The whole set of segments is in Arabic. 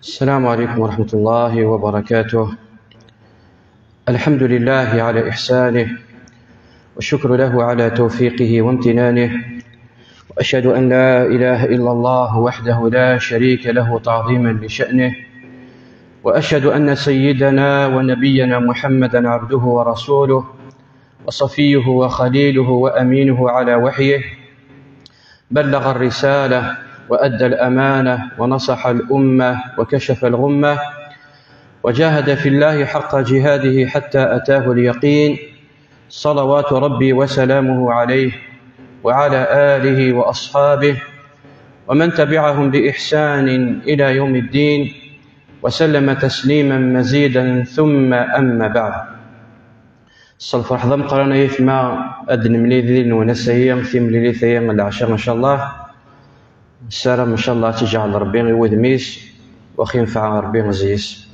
السلام عليكم ورحمة الله وبركاته. الحمد لله على إحسانه، والشكر له على توفيقه وامتنانه، وأشهد أن لا إله إلا الله وحده لا شريك له تعظيما لشأنه، وأشهد أن سيدنا ونبينا محمدا عبده ورسوله وصفيه وخليله وأمينه على وحيه، بلغ الرسالة وأدى الأمانة ونصح الأمة وكشف الغمة، وجاهد في الله حق جهاده حتى أتاه اليقين، صلوات ربي وسلامه عليه وعلى آله وأصحابه ومن تبعهم بإحسان إلى يوم الدين، وسلم تسليما مزيدا. ثم أما بعد، الصلف رحضة مقرنا يثمى أدن مليذين ونسيين في مليذين العشر إن شاء الله. السلام إن شاء الله تجعل ربي يود ميس وخي ينفع ربي مزيس.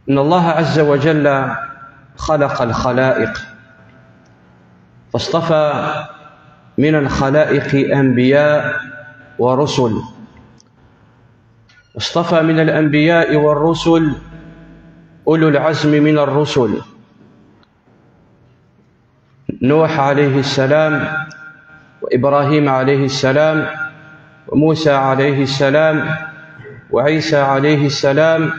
إن الله عز وجل خلق الخلائق، فاصطفى من الخلائق أنبياء ورسل، واصطفى من الأنبياء والرسل أولو العزم من الرسل، نوح عليه السلام، وإبراهيم عليه السلام، وموسى عليه السلام، وعيسى عليه السلام،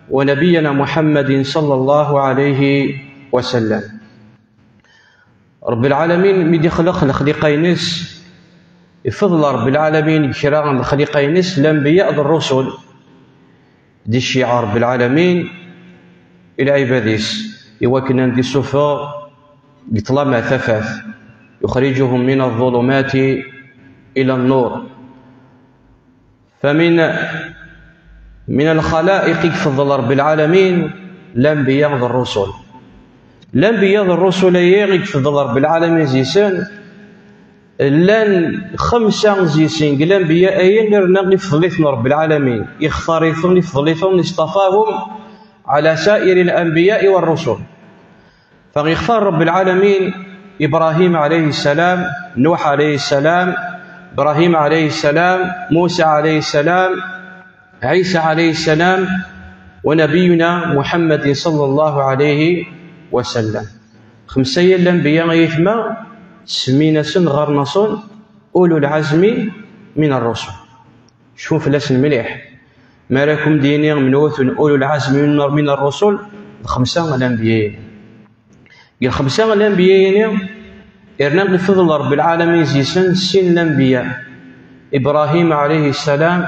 ونبينا محمد صلى الله عليه وسلم. رب العالمين مدي خلق الخليقينس، يفضل رب العالمين كرام الخليقينس الأنبياء الرسل، دي الشيعة رب العالمين إلى عباديس يوكن عندي صفا بطلما ثفاث يخرجهم من الظلمات إلى النور. فمن الخلائق يفضل رب العالمين الأنبياء الرسل. الأنبياء الرسل يفضل رب العالمين زيسان لان خمسة زيسين الأنبياء ينرنا يفضلثنا رب العالمين يختارثون يفضلثون اصطفاهم على سائر الأنبياء والرسل. فيختار رب العالمين إبراهيم عليه السلام، نوح عليه السلام، إبراهيم عليه السلام، موسى عليه السلام، عيسى عليه السلام، ونبينا محمد صلى الله عليه وسلم. خمسة الأنبياء يثمى سمينا سن غرنصون أولو العزم من الرسل. شوف لسن مليح ما لكم ديني منوث أولو العزم من الرسل. خمسة الأنبياء الخمسة الأنبياء إرناق بفضل رب العالمين زيسن سن الأنبياء إبراهيم عليه السلام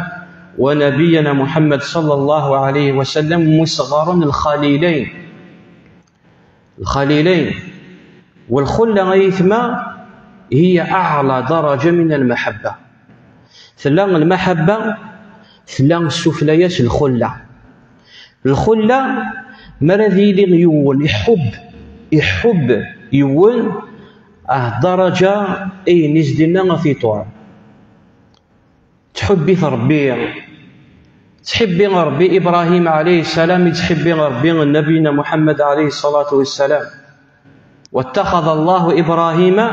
ونبينا محمد صلى الله عليه وسلم مصغر الخليلين. والخلة غيثما هي أعلى درجة من المحبة. ثلان المحبة ثلان السفليات الخلة مرذي لغيون يحب يون درجة أي نزدنا في طوع تحبي ربي، تحبي ربي إبراهيم عليه السلام، تحبي ربي نبينا محمد عليه الصلاة والسلام. واتخذ الله إبراهيم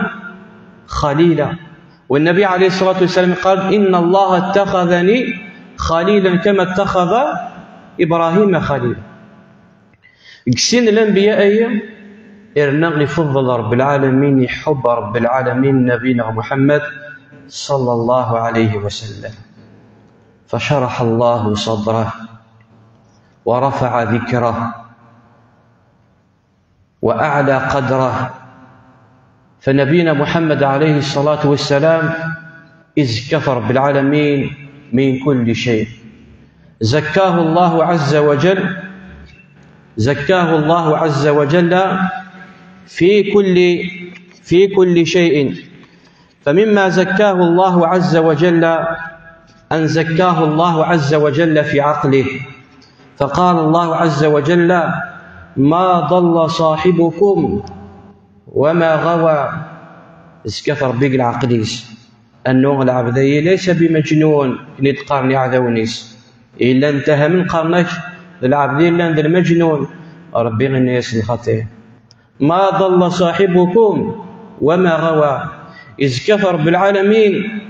خليلا، والنبي عليه الصلاة والسلام قال إن الله اتخذني خليلا كما اتخذ إبراهيم خليلا. يكسين الأنبياء إرنا لفضل رب العالمين يحب رب العالمين نبينا محمد صلى الله عليه وسلم، فشرح الله صدره ورفع ذكره وأعلى قدره. فنبينا محمد عليه الصلاة والسلام إذ كفر بالعالمين من كل شيء زكاه الله عز وجل في كل شيء. فمما زكاه الله عز وجل أن زكاه الله عز وجل في عقله، فقال الله عز وجل ما ضل صاحبكم وما غوى. اسكثر بيق العقليس أنه العبدي ليس بمجنون نتقارني عذونيس إلا انتهى من قرنك العبدي لان المجنون ربي غني يسن خطيه. ما ضل صاحبكم وما غوى. إذ كفر بالعالمين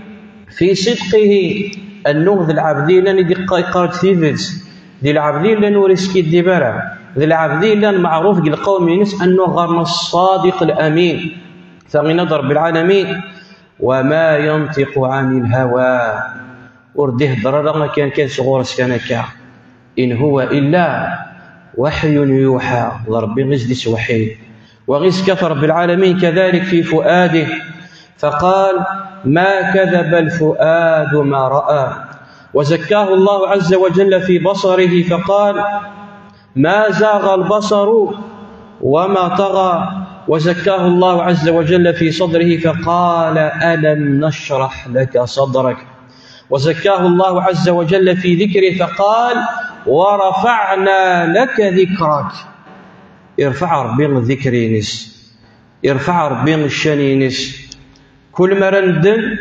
في صدقه أنه ذي العبدين لن يقارد ثيفز ذي العبدين لن ورسكي الدبارة ذي العبدين لن معروف القوم ينس أنه غرنا الصادق الأمين ثغي نظر بالعالمين وما ينطق عن الهوى ورده ضرر كان صغور سكانك إن هو إلا وحي يوحى ضرب غزدس وحي. وغز كفر بالعالمين كذلك في فؤاده فقال ما كذب الفؤاد ما رأى. وزكاه الله عز وجل في بصره فقال ما زاغ البصر وما طغى. وزكاه الله عز وجل في صدره فقال ألم نشرح لك صدرك. وزكاه الله عز وجل في ذكره فقال ورفعنا لك ذكرك. ارفع ربي الذكر ينس ارفع ربي الشان ينس كل ما رندم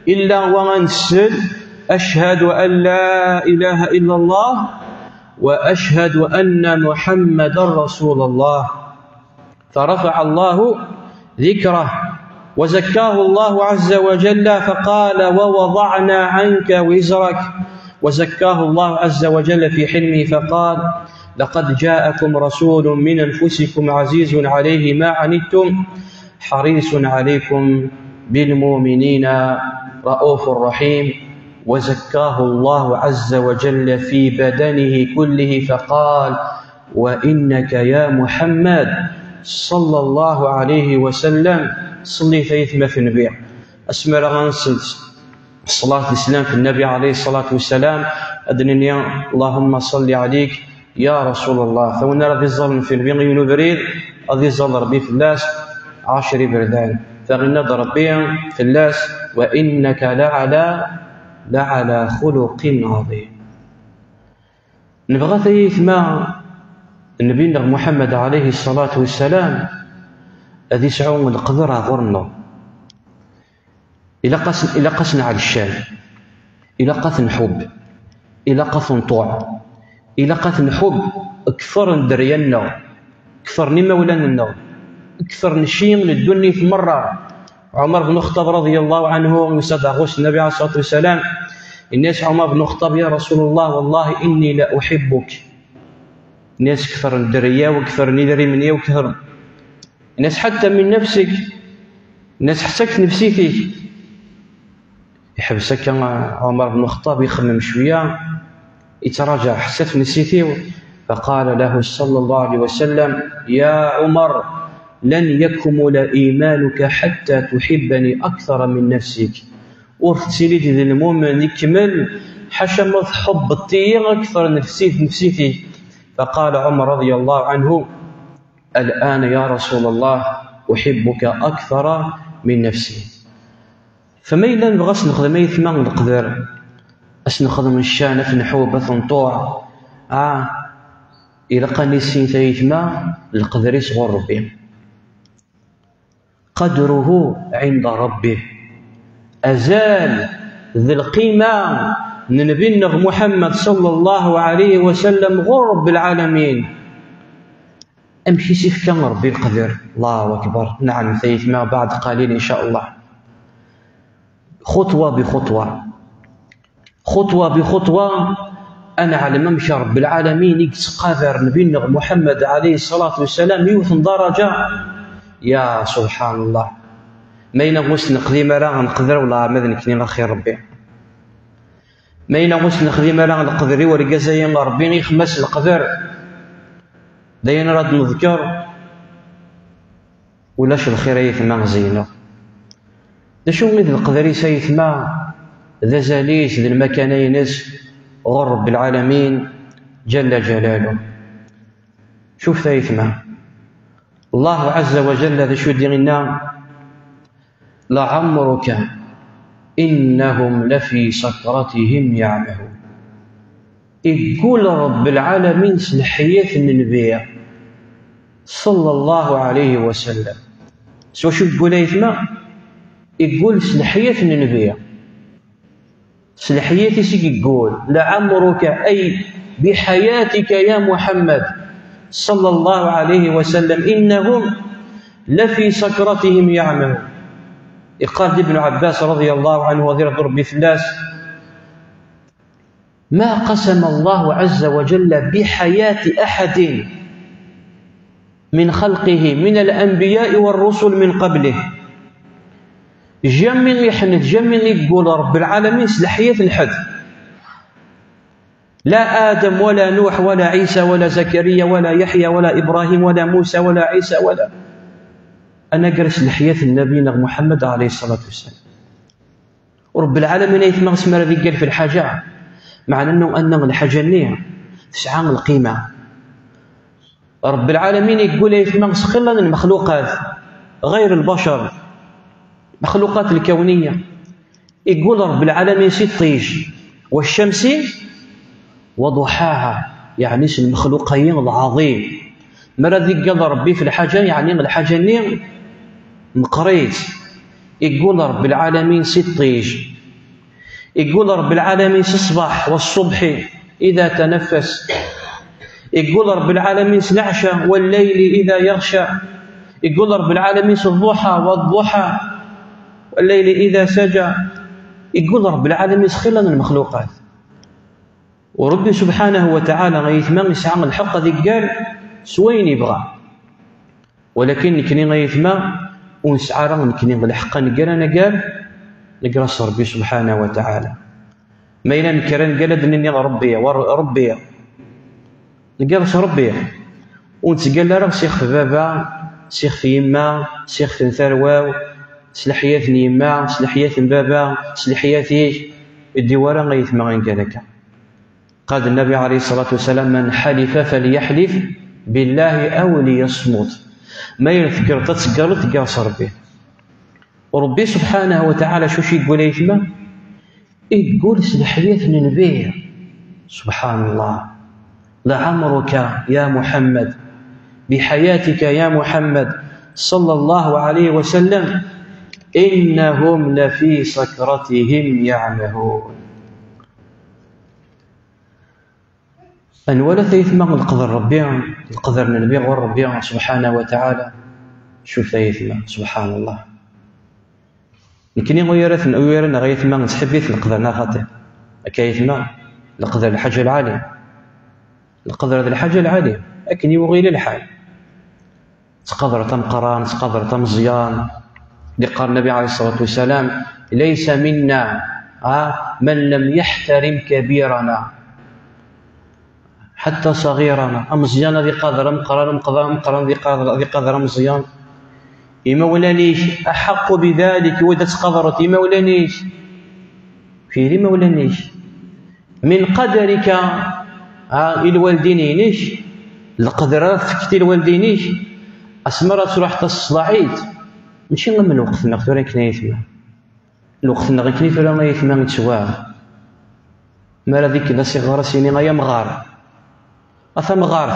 إلا وغنسل أشهد أن لا إله إلا الله وأشهد أن محمد رسول الله فرفع الله ذكره. وزكاه الله عز وجل فقال ووضعنا عنك وزرك. وزكاه الله عز وجل في حلمه فقال لقد جاءكم رسول من أنفسكم عزيز عليه ما عنتم حريص عليكم بالمؤمنين رؤوف رحيم. وزكاه الله عز وجل في بدنه كله فقال وإنك يا محمد صلى الله عليه وسلم صلي ثيث في النبي أسمى غنصل الصلاة والسلام في النبي عليه الصلاة والسلام أدنني اللهم صل عليك يا رسول الله. فونا رضي الظلم في البيض ينبريد رضي الظل ربي في اللاس 10 بردان فغنى ربي في اللاس وإنك لعلى خلق عظيم. نبغى ثيث ما النبي محمد عليه الصلاة والسلام هذه سعون القدر غرنا إلى قسنا على الشام إلى قثن حب إلى قثن طوع إلى قثن حب أكثر ندرينا أكثر نما ولنا أكثر نشيم للدنيا في مرة. عمر بن الخطاب رضي الله عنه يسد غوش النبي عليه الصلاة والسلام الناس عمر بن الخطاب يا رسول الله والله إني لا أحبك. الناس كثر ندريا وكثر ندري مني وكثر الناس حتى من نفسك الناس حسك نفسيتك يحبسك عمر بن الخطاب يخمم شوية يتراجع حسف نسيتي فقال له صلى الله عليه وسلم يا عمر لن يكمل إيمانك حتى تحبني أكثر من نفسك. ورتسيلي ذي المؤمن يكمل حشمت حب الطير أكثر نفسيتي. فقال عمر رضي الله عنه الآن يا رسول الله أحبك أكثر من نفسي. فما إلا نبغى نخدم أي ثمان نقدر نخدم الشان في نحوبة ثنطوع إلى قنيسين ثيثما القدر يصغر ربي قدره عند ربه أزال ذي القيمة من نبينا محمد صلى الله عليه وسلم غرب العالمين. أمشي سيف كان ربي القدر الله أكبر. نعم ثيث ما بعد قليل إن شاء الله خطوة بخطوة خطوة بخطوة أنا على ممشى رب العالمين يقص قدر نبينا محمد عليه الصلاة والسلام يوثن درجة يا سبحان الله. ما ينغوس نقدي مرا نقدر ولا ماذا كني خير ربي ما ينغوس نقدي مرا نقدر ورقا زي ربي يخمس القدر داينا راد نذكر ولاش الخير يثما زينا دا شو مثل القدر يثما ذا زاليس ذا المكان ينس غر رب العالمين جل جلاله. شوف ثيثما الله عز وجل ذا شو دينا لعمرك إنهم لفي سكرتهم يعمهون. يقول رب العالمين سلحية النبي صلى الله عليه وسلم سو شو يقول يثما يقول سلحية النبي سلحية سيك يقول لعمرك أي بحياتك يا محمد صلى الله عليه وسلم إنهم لفي سكرتهم يعمهون. قال ابن عباس رضي الله عنه وذي ضرب بفلاس: ما قسم الله عز وجل بحياة أحد من خلقه من الأنبياء والرسل من قبله جمن يحنث جمن يقول رب العالمين سلحية الحد، لا آدم ولا نوح ولا عيسى ولا زكريا ولا يحيى ولا إبراهيم ولا موسى ولا عيسى ولا أنا قرس لحية النبي محمد عليه الصلاة والسلام. ورب العالمين يثمر اسم الذي قال في الحاجة، مع أن الحاجة نية تسعى القيمة. رب العالمين يقول يثمر خلا المخلوقات غير البشر، مخلوقات الكونية. يقول رب العالمين الطيش والشمس وضحاها، يعني اسم المخلوقين العظيم. مرة قال ربي في الحاجة يعني الحاجة نية مقريت. يقول رب العالمين الطيش، يقول رب العالمين الصباح والصبح إذا تنفس، يقول رب العالمين العشاء والليل إذا يغشى، يقول رب العالمين الضحى والضحى والليل إذا سجى. يقول رب العالمين خلا المخلوقات. وربي سبحانه وتعالى غيثما يسعى الحق ذي قال سوين يبغى، ولكن نكني غيثما ونسعى نكني الحق نقال أنا قال نقرأ ربي سبحانه وتعالى. ما إلا نكرن قال دنيا ربي وربي نقرأ ربي ونتقال له سيخ في بابا سيخ في يما سيخ في ثرواو سلحيات يما سلحيات بابا سلحياتي الديوارا غيثما غنقالك. قال النبي عليه الصلاة والسلام: من حلف فليحلف بالله أو ليصمت. ما يذكر تتسقر تقاس ربي. وربي سبحانه وتعالى شو يقول يثما؟ يقول سلحيات النبي سبحان الله: لعمرك يا محمد، بحياتك يا محمد صلى الله عليه وسلم، إنهم لفي سكرتهم يعمهون. أن ولا ثيثما القدر ربي القدر النبي والربي سبحانه وتعالى. شوف ثيثما سبحان الله. لكن ويرثنا غيثما نسحبيت القدر ناخته كيثما القدر الحاجة العالية، القدر ذي الحاجة العالية لكن يوغيل الحال. تقدر تمقران تقدر تمزيان. قال النبي عليه الصلاة والسلام: ليس منا من لم يحترم كبيرنا حتى صغيرنا. مزيان ذي قدر مقران ذي قدر مزيان. إما ولانيش أحق بذلك وإذا تقدرت إما ولانيش في ما ولانيش من قدرك الوالدينيش القدرات فكتي الوالدينيش أسمرت تروح تصلعيد ماشي غير من الوقت نغتو راه كنايتما الوقت غير كنيت ولا ما يتما يتسواه. ما هذيك لا صغار سيني غيا مغار أثا مغار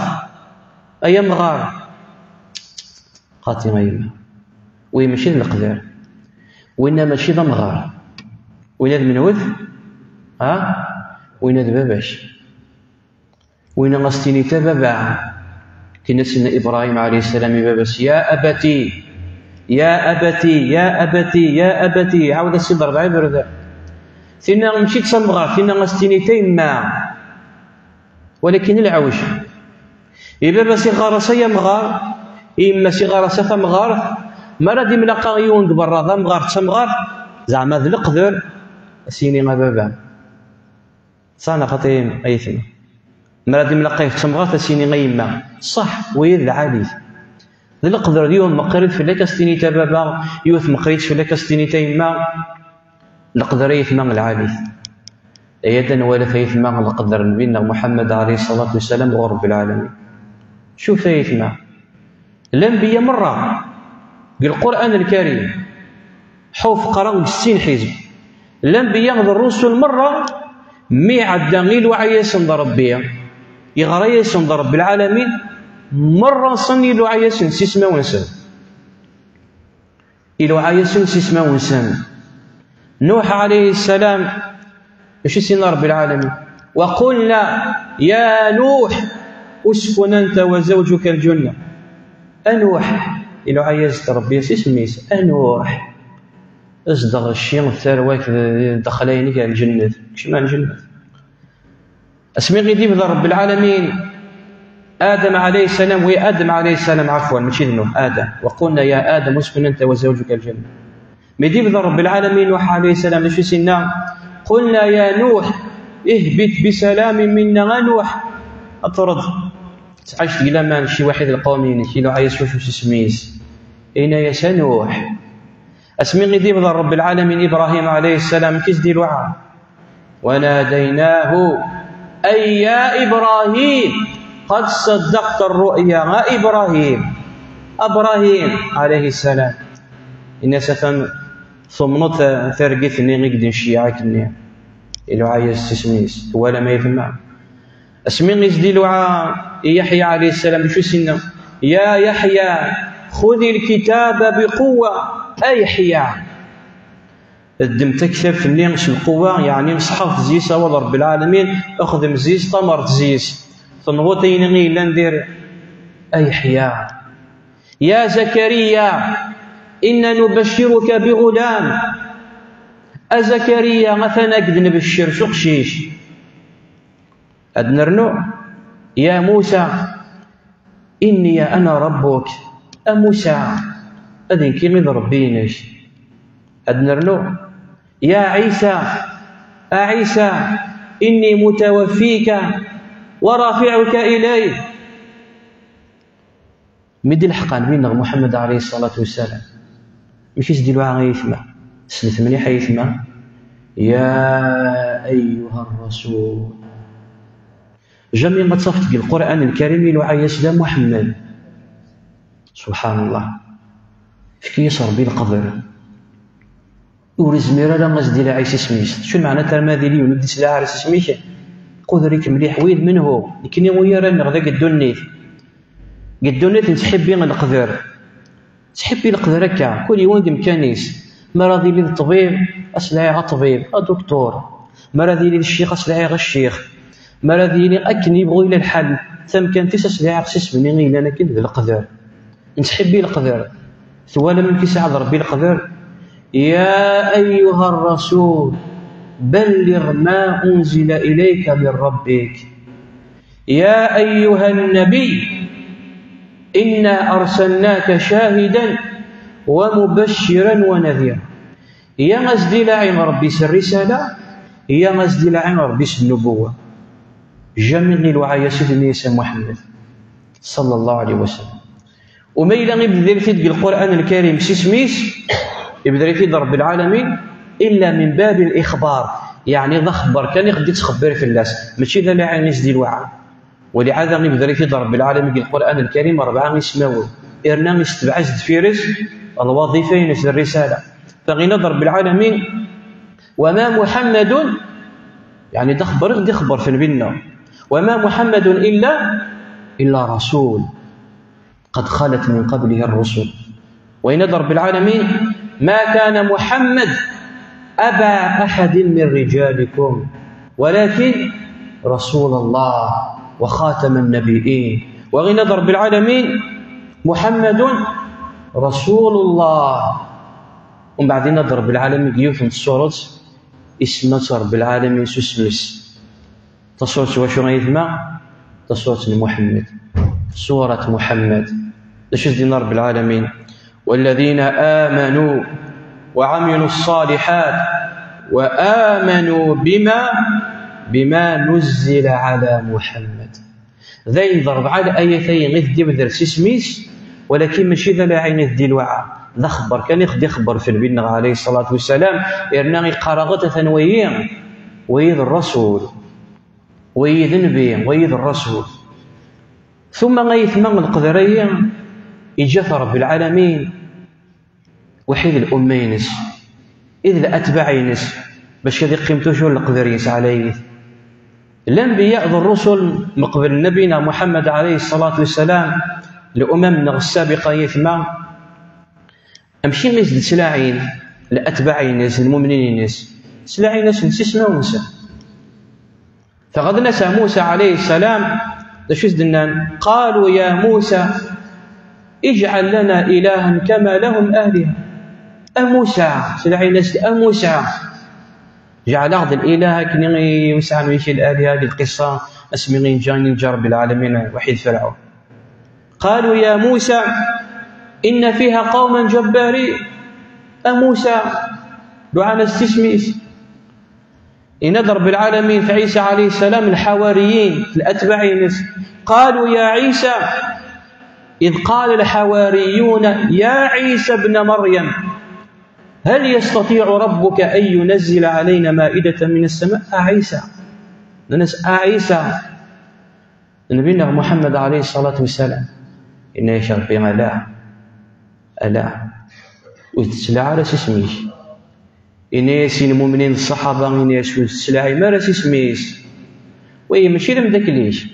أيا مغار قاتي غيما وي ماشي القدر وإنما ماشي ذا مغار وين هذا منوث وين هذا باباش وين غاستيني تا بابا كنا سيدنا إبراهيم عليه السلام باباس يا أبتي يا أبتي يا أبتي يا أبتي عاود السيد 4 برده ثينا مشيت صمغار ثينا غاستيني تا يما ولكن العوج يبابا سي غارسا يا مغار إما سي غارسا ثا مغار ما راه دي ملاقا يون برا ذا مغار تمغار زعما ذا القدر سيني غا بابا صانا خاطين أيثنا ما راه دي ملاقا تمغار تسيني غا يما صح ويذ العالي ذا القدر اليوم مقريت في لك ستيني تا بابا يوث مقريت في لك ستيني تا يما القدر يثما العالي أيضا ولا فيثما القدر نبينا محمد عليه الصلاة والسلام ورب العالمين. شوف فيثما الأنبياء مرة بالقرآن الكريم حوف قرأوا 60 حزب الأنبياء الرسل مرة مي عدا غير وعياسن ربيا يغرى ياسن رب العالمين مرة صني له عياسن سيسما ونسان إلو عياسن سيسما ونسان. نوح عليه السلام ايش سيدنا رب العالمين وقلنا يا نوح اسكن أنت وزوجك الجنة. أنوح إلا عايز ربي سميس أنوح أصدق الشيء الثروات دخليني كاع الجنة كشما الجنة اسمي غيدي بدا رب العالمين آدم عليه السلام وآدم عليه السلام عفوا ماشي نوح آدم وقلنا يا آدم اسكن أنت وزوجك الجنة ميدي بدا رب العالمين نوح عليه السلام ليش سنا قلنا يا نوح اهبط بسلام منا نوح أطرد تعيش إلى ما شي واحد القومين كي لو عايز شوف سميس أين يا سنوح اسمي غيدي بدا رب العالمين إبراهيم عليه السلام كيس دي الوعى وناديناه أي يا إبراهيم قد صدقت الرؤيا ما إبراهيم عليه السلام إن ستن ثمنت ثرقثني غيد الشيعة كني إلو عايز تسميس ولا ما يفهم اسمي غيز دي الوعى يحيى عليه السلام شو سنة يا يحيى خذ الكتاب بقوة يحيى الدم تكثر في النيش القوة يعني نصحف زيس أول رب العالمين أخذ مزيز طمر زيس تنغوطين غي لندير يحيى يا زكريا إنا نبشرك بغلام أزكريا مثلا قد نبشر شقشيش أدنرنو يا موسى إني أنا ربك موسى أذن كيمي ربينش أدنرنو يا عيسى إني متوفيك ورافعك إلي مدي الحقان بين محمد عليه الصلاة والسلام مش يسدلوا عن يثمى سلث مليح يثمى يا أيها الرسول جميع ما تصفت القرآن الكريم لوعي يسلم محمد سبحان الله في يصر بالقدر ورزميرا لا غزدي لا عيش سميس شو معنى ترماذي لي وندي سلا عرس سميش قدرك مليح ويد منه لكني ويا راه ذاك الدنيت نتحبي القدر تحبي القدر هكا كل يوم مكانيس ما راضي لي الطبيب اسلعي غا الطبيب دكتور ما راضي لي الشيخ اسلعي غا الشيخ ما راضي لي اكني يبغي الى الحل ثم كان تيس اسلعي غسس بني غير انا كنت القدر نتحبي القدر ثوالا من كيساعد ربي القدر يا أيها الرسول بلغ ما أنزل إليك من ربك يا أيها النبي إنا أرسلناك شاهدا ومبشرا ونذيرا يا غزدي لعين ربي الرسالة يا غزدي لعين ربي النبوة جميع الوعي سيدنا محمد صلى الله عليه وسلم وما إلا غير في القرآن الكريم سميس يبدا في رب العالمين الا من باب الاخبار يعني ضخبر كان يقدر تخبر في الناس ماشي لا عين يسدي الوعى ولهذا يبدا في رب العالمين في القران الكريم 4 يسماو ارنا يستبعز فيرس الوظيفين في الرساله فغينا رب العالمين وما محمد يعني تخبر غادي يخبر في البنا وما محمد الا رسول قد خلت من قبله الرسل وإن رب العالمين ما كان محمد أبا أحد من رجالكم ولكن رسول الله وخاتم النبيين وغنى رب العالمين محمد رسول الله ومن بعد نضرب العالمين يوثن الصورة اسمة رب العالمين سسمس تصورت وشو غيثما تصورت محمد سورة محمد ليش دينا رب العالمين والذين آمنوا وعملوا الصالحات وآمنوا بما نزل على محمد ذي ضرب على آيتين غير دي بدرس اسميس ولكن ماشي ذا لا عين ذي الوعى ذا خبر كان يخدي خبر في البن عليه الصلاة والسلام إرنا قراغة ثانويين ويد الرسول ويد النبي ويد الرسول ثم غيثمان القدرية إجاث رب العالمين وحيد الأمينس إذ الأتباعينس باش كذي قيمتو شو القدرينس عليه الأنبياء ذو الرسل مقبل نبينا محمد عليه الصلاة والسلام لأممنا السابقة يثما أمشي غيز سلاعين الأتباعينس المؤمنينس سلاعينس نسيسنا ونسى فغد نسى موسى عليه السلام قالوا يا موسى اجعل لنا إلها كما لهم آلهة. أموسى سلعي ناس أموسى جعل أخذ الإله كني يوسع ويشي الآلهة. هذه القصة اسمي جاني رب العالمين وحيد فرعون. قالوا يا موسى إن فيها قوما جبارين. أموسى دعانا استسميس إن رب العالمين في عيسى عليه السلام الحواريين الأتباعين قالوا يا عيسى إذ قال الحواريون يا عيسى ابن مريم هل يستطيع ربك أن ينزل علينا مائدة من السماء؟ عيسى عيسى نبينا محمد عليه الصلاة والسلام إن يشرب بما ألا وتسلع على سسميش إن ياسين المؤمنين الصحابة إن يسوي السلاعي ما راس سميس وي ماشي لمداك ليش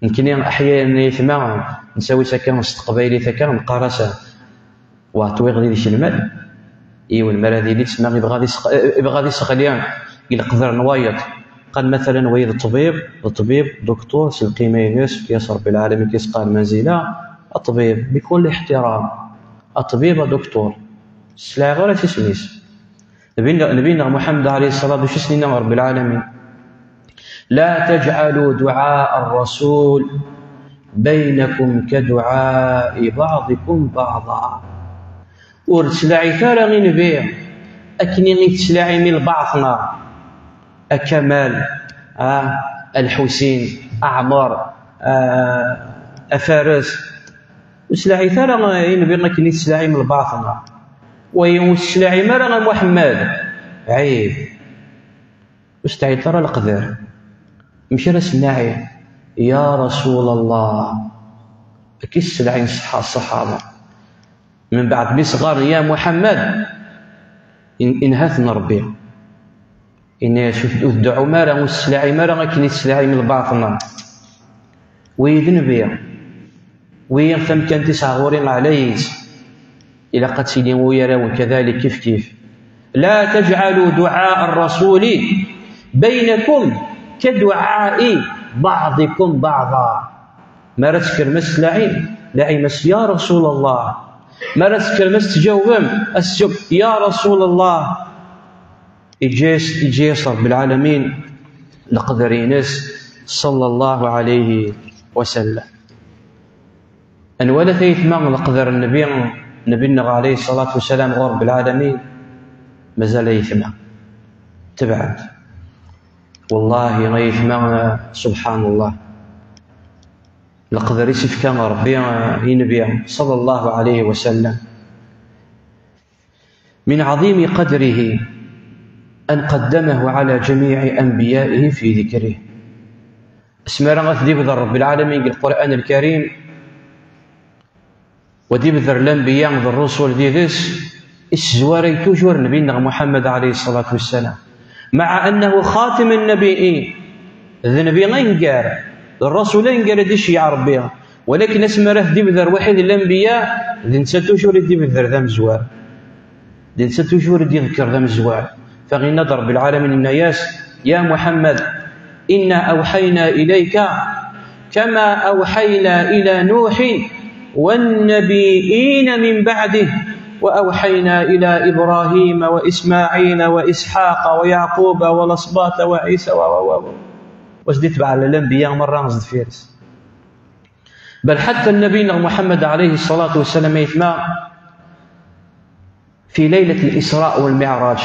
يمكن أحيانا يثمع نسوي سكان استقبالي ثكان مقارسة وعطوي غادي يديش المال ايوا المال هذه اللي تسمى يبغى يسخليان يقدر نوايط قال مثلا ويد الطبيب دكتور سلقيمه يونس كيس رب العالمين كيسقى المنزله الطبيب بكل احترام الطبيب دكتور سلا غير تسميس نبينا محمد عليه الصلاه والسلام وش رب العالمين لا تجعلوا دعاء الرسول بينكم كدعاء بعضكم بعضا. ورسلاعي ثارا غي نبيع أكني غي تسلاعي من بعضنا أكمال الحسين أعمار أفارس وسلاعي ثارا غي نبيع أكني تسلاعي من بعضنا ويسلاعي مرة محمد عيب وستعي ترى القدر مشي رسلاعي يا رسول الله أكيس سلاعي الصحابة من بعد بصغار يا محمد إنهاثنا ربي إن شوف الدعو مارا والسلاعي مارا كني السلاعي من بعضنا ويدن بيا ويغثم كان تسعة غورين عليس إلى قد سيدي ويرى وكذلك كيف لا تجعلوا دعاء الرسول بينكم كدعاء بعضكم بعضا. ما رتكر مسلاعين لاعي مس يا رسول الله ما رتكر مس تجاوبم السب يا رسول الله إجيس رب العالمين لقدر ينس صلى الله عليه وسلم أن ولا ثيثمان لقدر نبينا عليه الصلاة والسلام رب العالمين مازال يثمع تبعد والله غيثمع سبحان الله لقدر يسف كان ربي نبي صلى الله عليه وسلم من عظيم قدره أن قدمه على جميع أنبيائه في ذكره. اسم رغث ديبذر رب العالمين القرآن الكريم وديبذر الأنبياء والرسل ديذس الزواري توجور نبينا محمد عليه الصلاة والسلام مع أنه خاتم النبيين النبي غينقار الرسولين قال ديش يعرف بها ولكن اسم راه ديبذر واحد الأنبياء ذي نسى توجور ديبذر ذا مزوار ذي نسى توجور ديذكر ذا مزوار فغي نضر بالعالمين الناس يا محمد إنا أوحينا إليك كما أوحينا إلى نوح والنبيين من بعده وأوحينا إلى إبراهيم وإسماعيل وإسحاق ويعقوب والأسباط وعيسى وزدت على الأنبياء مرة نزد فيرس بل حتى النبي محمد عليه الصلاة والسلام يتمع في ليلة الإسراء والمعراج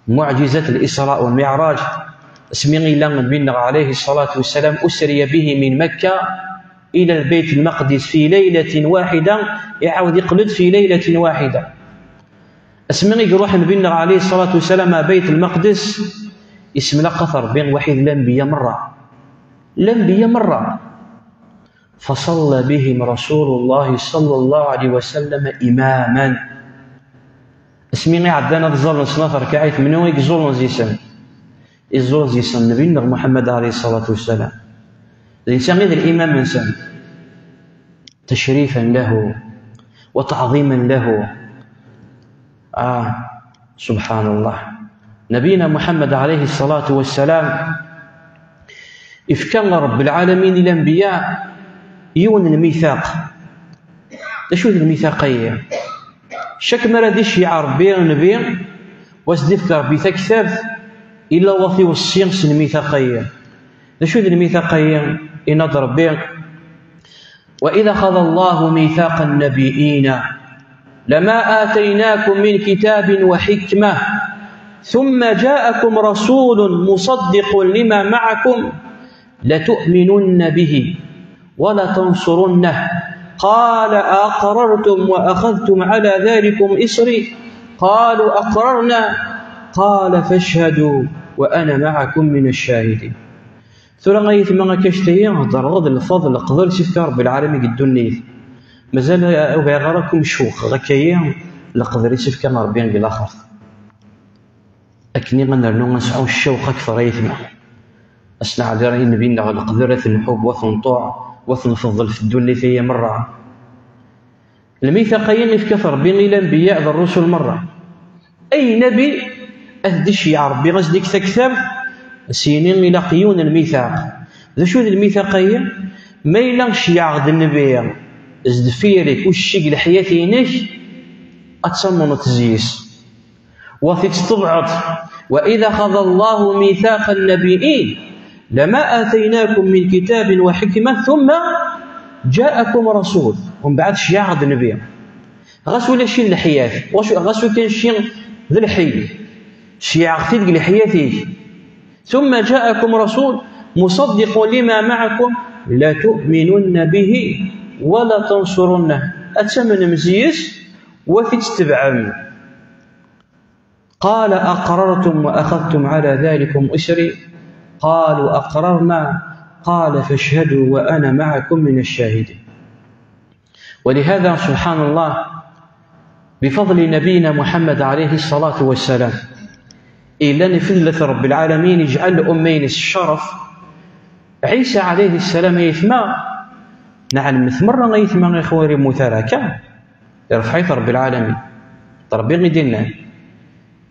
معجزة الإسراء والمعراج اسمي الله نبينا عليه الصلاة والسلام أسري به من مكة إلى البيت المقدس في ليلة واحدة يعاود يقلد في ليلة واحدة اسمي يروح نبينا عليه الصلاة والسلام بيت المقدس اسم قطر بين وحيد الأنبياء مرة فصلى بهم رسول الله صلى الله عليه وسلم إماما اسمي عدنا الظلم صنفر كعيث منو يقزول زيسان يزول زيسان نبينا محمد عليه الصلاة والسلام الإنسان غير الإمام إنسان تشريفا له وتعظيما له سبحان الله نبينا محمد عليه الصلاة والسلام إفكان رب العالمين الأنبياء يون الميثاق شو الميثاقية شك مرة ديش يعربي النبي واسدفت ربي تكثر إلا وفي والسينس الميثاقية. شو الميثاقية إن ربي وإذا خذ الله ميثاق النبيين لما آتيناكم من كتاب وحكمة ثم جاءكم رسول مصدق لما معكم لتؤمنن به ولتنصرنه قال أقررتم وأخذتم على ذلكم إصري قالوا أقررنا قال فاشهدوا وأنا معكم من الشاهدين. ثم غاية ما كشتي هضر غض الفضل قدر سيفك رب العالمين قدوني مازال غيغراكم شوخ غكايا لقدر سيفك ربي بالاخر أكني غنرنو نسعو الشوق أكثر يثمع أسنع على النبي نقدر الحب وثنطوع وثنفضل في الدنيا في مرة. الميثاقيين في كثر بين الأنبياء والرسل مرة أي نبي أهدش يعرف بغزلك تكثر سينين إلى قيون الميثاق. ذا شو الميثاقية ما يلغش يعرض النبي ازدفيرك والشيق لحياتينك أتصمم تزيس وتستبعد وإذا خذ الله ميثاق النبيين لما آتيناكم من كتاب وحكمة ثم جاءكم رسول ومن بعد يعرض النبي غسول شي لحيات غسول كان شي ذا الحي شي عقتلك لحياتي ثم جاءكم رسول مصدق لما معكم لا تؤمنن به ولا تنصرنه أتمنى مزيس وتتبعن قال أقررتم وأخذتم على ذلكم إسري قالوا أقررنا قال فاشهدوا وأنا معكم من الشاهدين. ولهذا سبحان الله بفضل نبينا محمد عليه الصلاة والسلام إلا نفلة رب العالمين يجعل أمين الشرف عيسى عليه السلام يثمى نعلم مرة يثمى إخواري مثالكا يرفعيت رب العالمين ربي غيدنا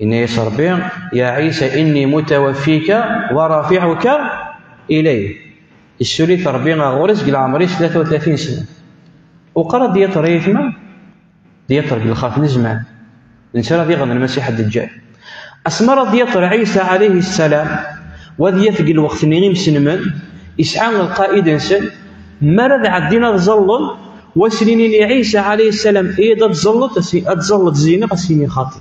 إن يسربي يا عيسى إني متوفيك ورافعك إلي السوري ربي غورس قل عمري 33 سنة وقرأ ديطر يثمى ديطر بالخاف نزمان الإنسان ذي غن المسيح الدجال أسمر ديطر عيسى عليه السلام وذي يثقل الوقت نغيم سنمن إسعان القائد إنسان مرض عدينا تظلل وسنين عيسى عليه السلام إيضا تظلت زينة قسيني خاطئ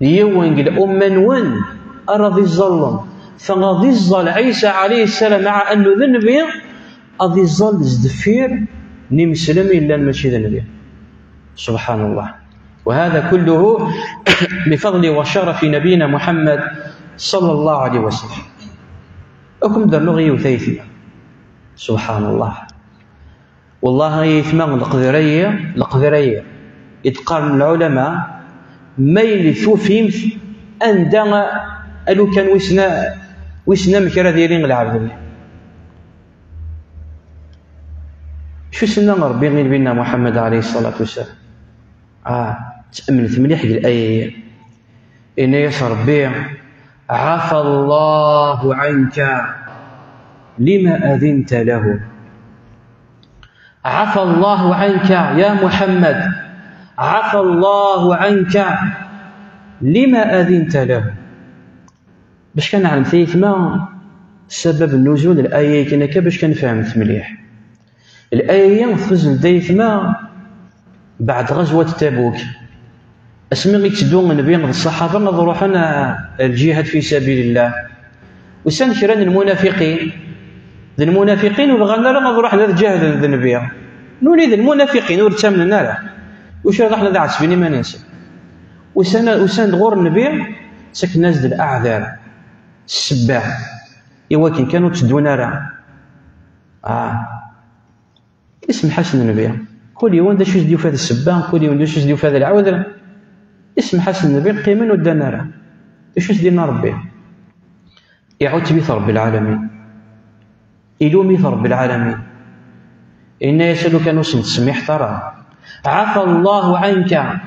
يوين قل أمن ون أرضي الظلم فغضي الظل عيسى عليه السلام مع أنه ذا النبي أضي الظل زدفير نمسلم إلا المشي النبي سبحان الله. وهذا كله بفضل وشرف نبينا محمد صلى الله عليه وسلم. أكم در لغي وثيثنا سبحان الله والله يثمن القذرية يتقارن العلماء ما يلثو فيمث أن دغ ألو كان وسنا مكرا دايرين العبد شو سنا ربي غير بينا محمد عليه الصلاة والسلام تأملت مليح الآية إن يسر ربي عفى الله عنك لما أذنت له عفى الله عنك يا محمد عفى الله عنك لما أذنت له. باش كنعلم ثيث ما سبب النزول الآية كنا باش كنفهمت مليح الآية تنزل دايث ما بعد غزوة تبوك اسمي غيتدو النبي الصحابة نروحنا الجهاد في سبيل الله وسان كران المنافقين ذي المنافقين وبغانا لا نروح نتجاهد ذي النبي نولي ذي المنافقين ورتمنا له وش راحنا ذا عسبيني ما ننسى وسان غور النبي ساك الناس ذي الأعذار السباع يواكن كانوا تدونا راه اسم حسن النبي كل يوم دا شوز ديو في هذا السبان كل يوم دا شوز ديو في هذا العوذر اسم حسن النبي قيمن ودانا راه شوز دينا ربي يعود بيث رب العالمين إلومي رب العالمين إن يسألك نسم تسميح ترى عفى الله عنك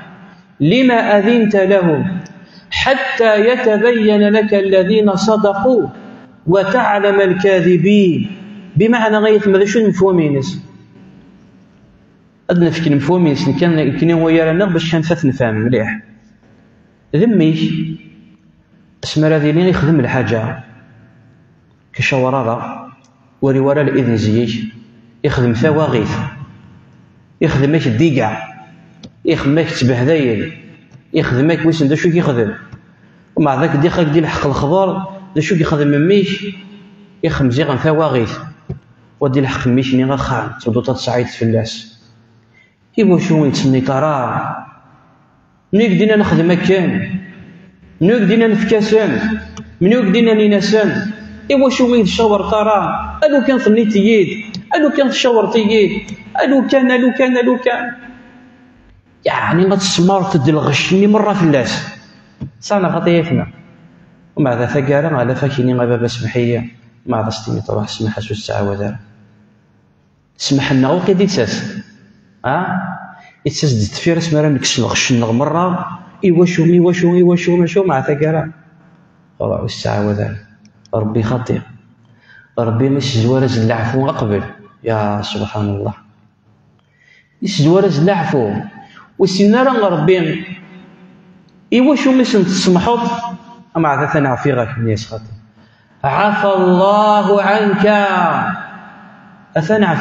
لما أذنت لهم حتى يتبين لك الذين صدقوا وتعلم الكاذبين بمعنى غيث ماذا شو المفهومين أدنى فيك نفهمين كان هو يرانا باش كان نفهم مليح. ذميك اسمر هذه اللي يخدم الحاجة كشورارة وري ورا الإذن زيك يخدم ثواغيث، يخدمك الديقع، يخدمك تبهذايل، يخدمك ويسن دا شو كيخدم، ومع ذاك دي خاك دي الحق الخضار دا شو كيخدم مميك يخدم زيغن ثواغيث ودي الحق ميش ني غخان تودو تصعيد فلاس. إيوا شو نتسني ترى منو يقدينا نخدم كان، منو يقدينا نفكاسان، منو يقدينا نيناسان. إيوا شو وين تشاور ترى ألو كان ثنيتييد، ألو كان تشاورتييد، ألو كان يعني ما تسمرت ديال الغشني مرة فلاس صانا خطيتنا. ومع ذا ثقارا على فاكيني بابا سمحية مع ذا ستيمي طروح سمح سوس الساعة سمح لنا غو قيدي تساس يتساس دي تفيرس مرة نكسل غشنغ مرة إيوا شو مع ثقارا والله الساعة ربي خطير، ربي مش زوارز العفو قبل يا سبحان الله، مش زوارز العفو وسينا ربي إيوا شو مش تسمحوط مع ذا ثنا في غاك نيس خاطر عفى الله عنك أثنى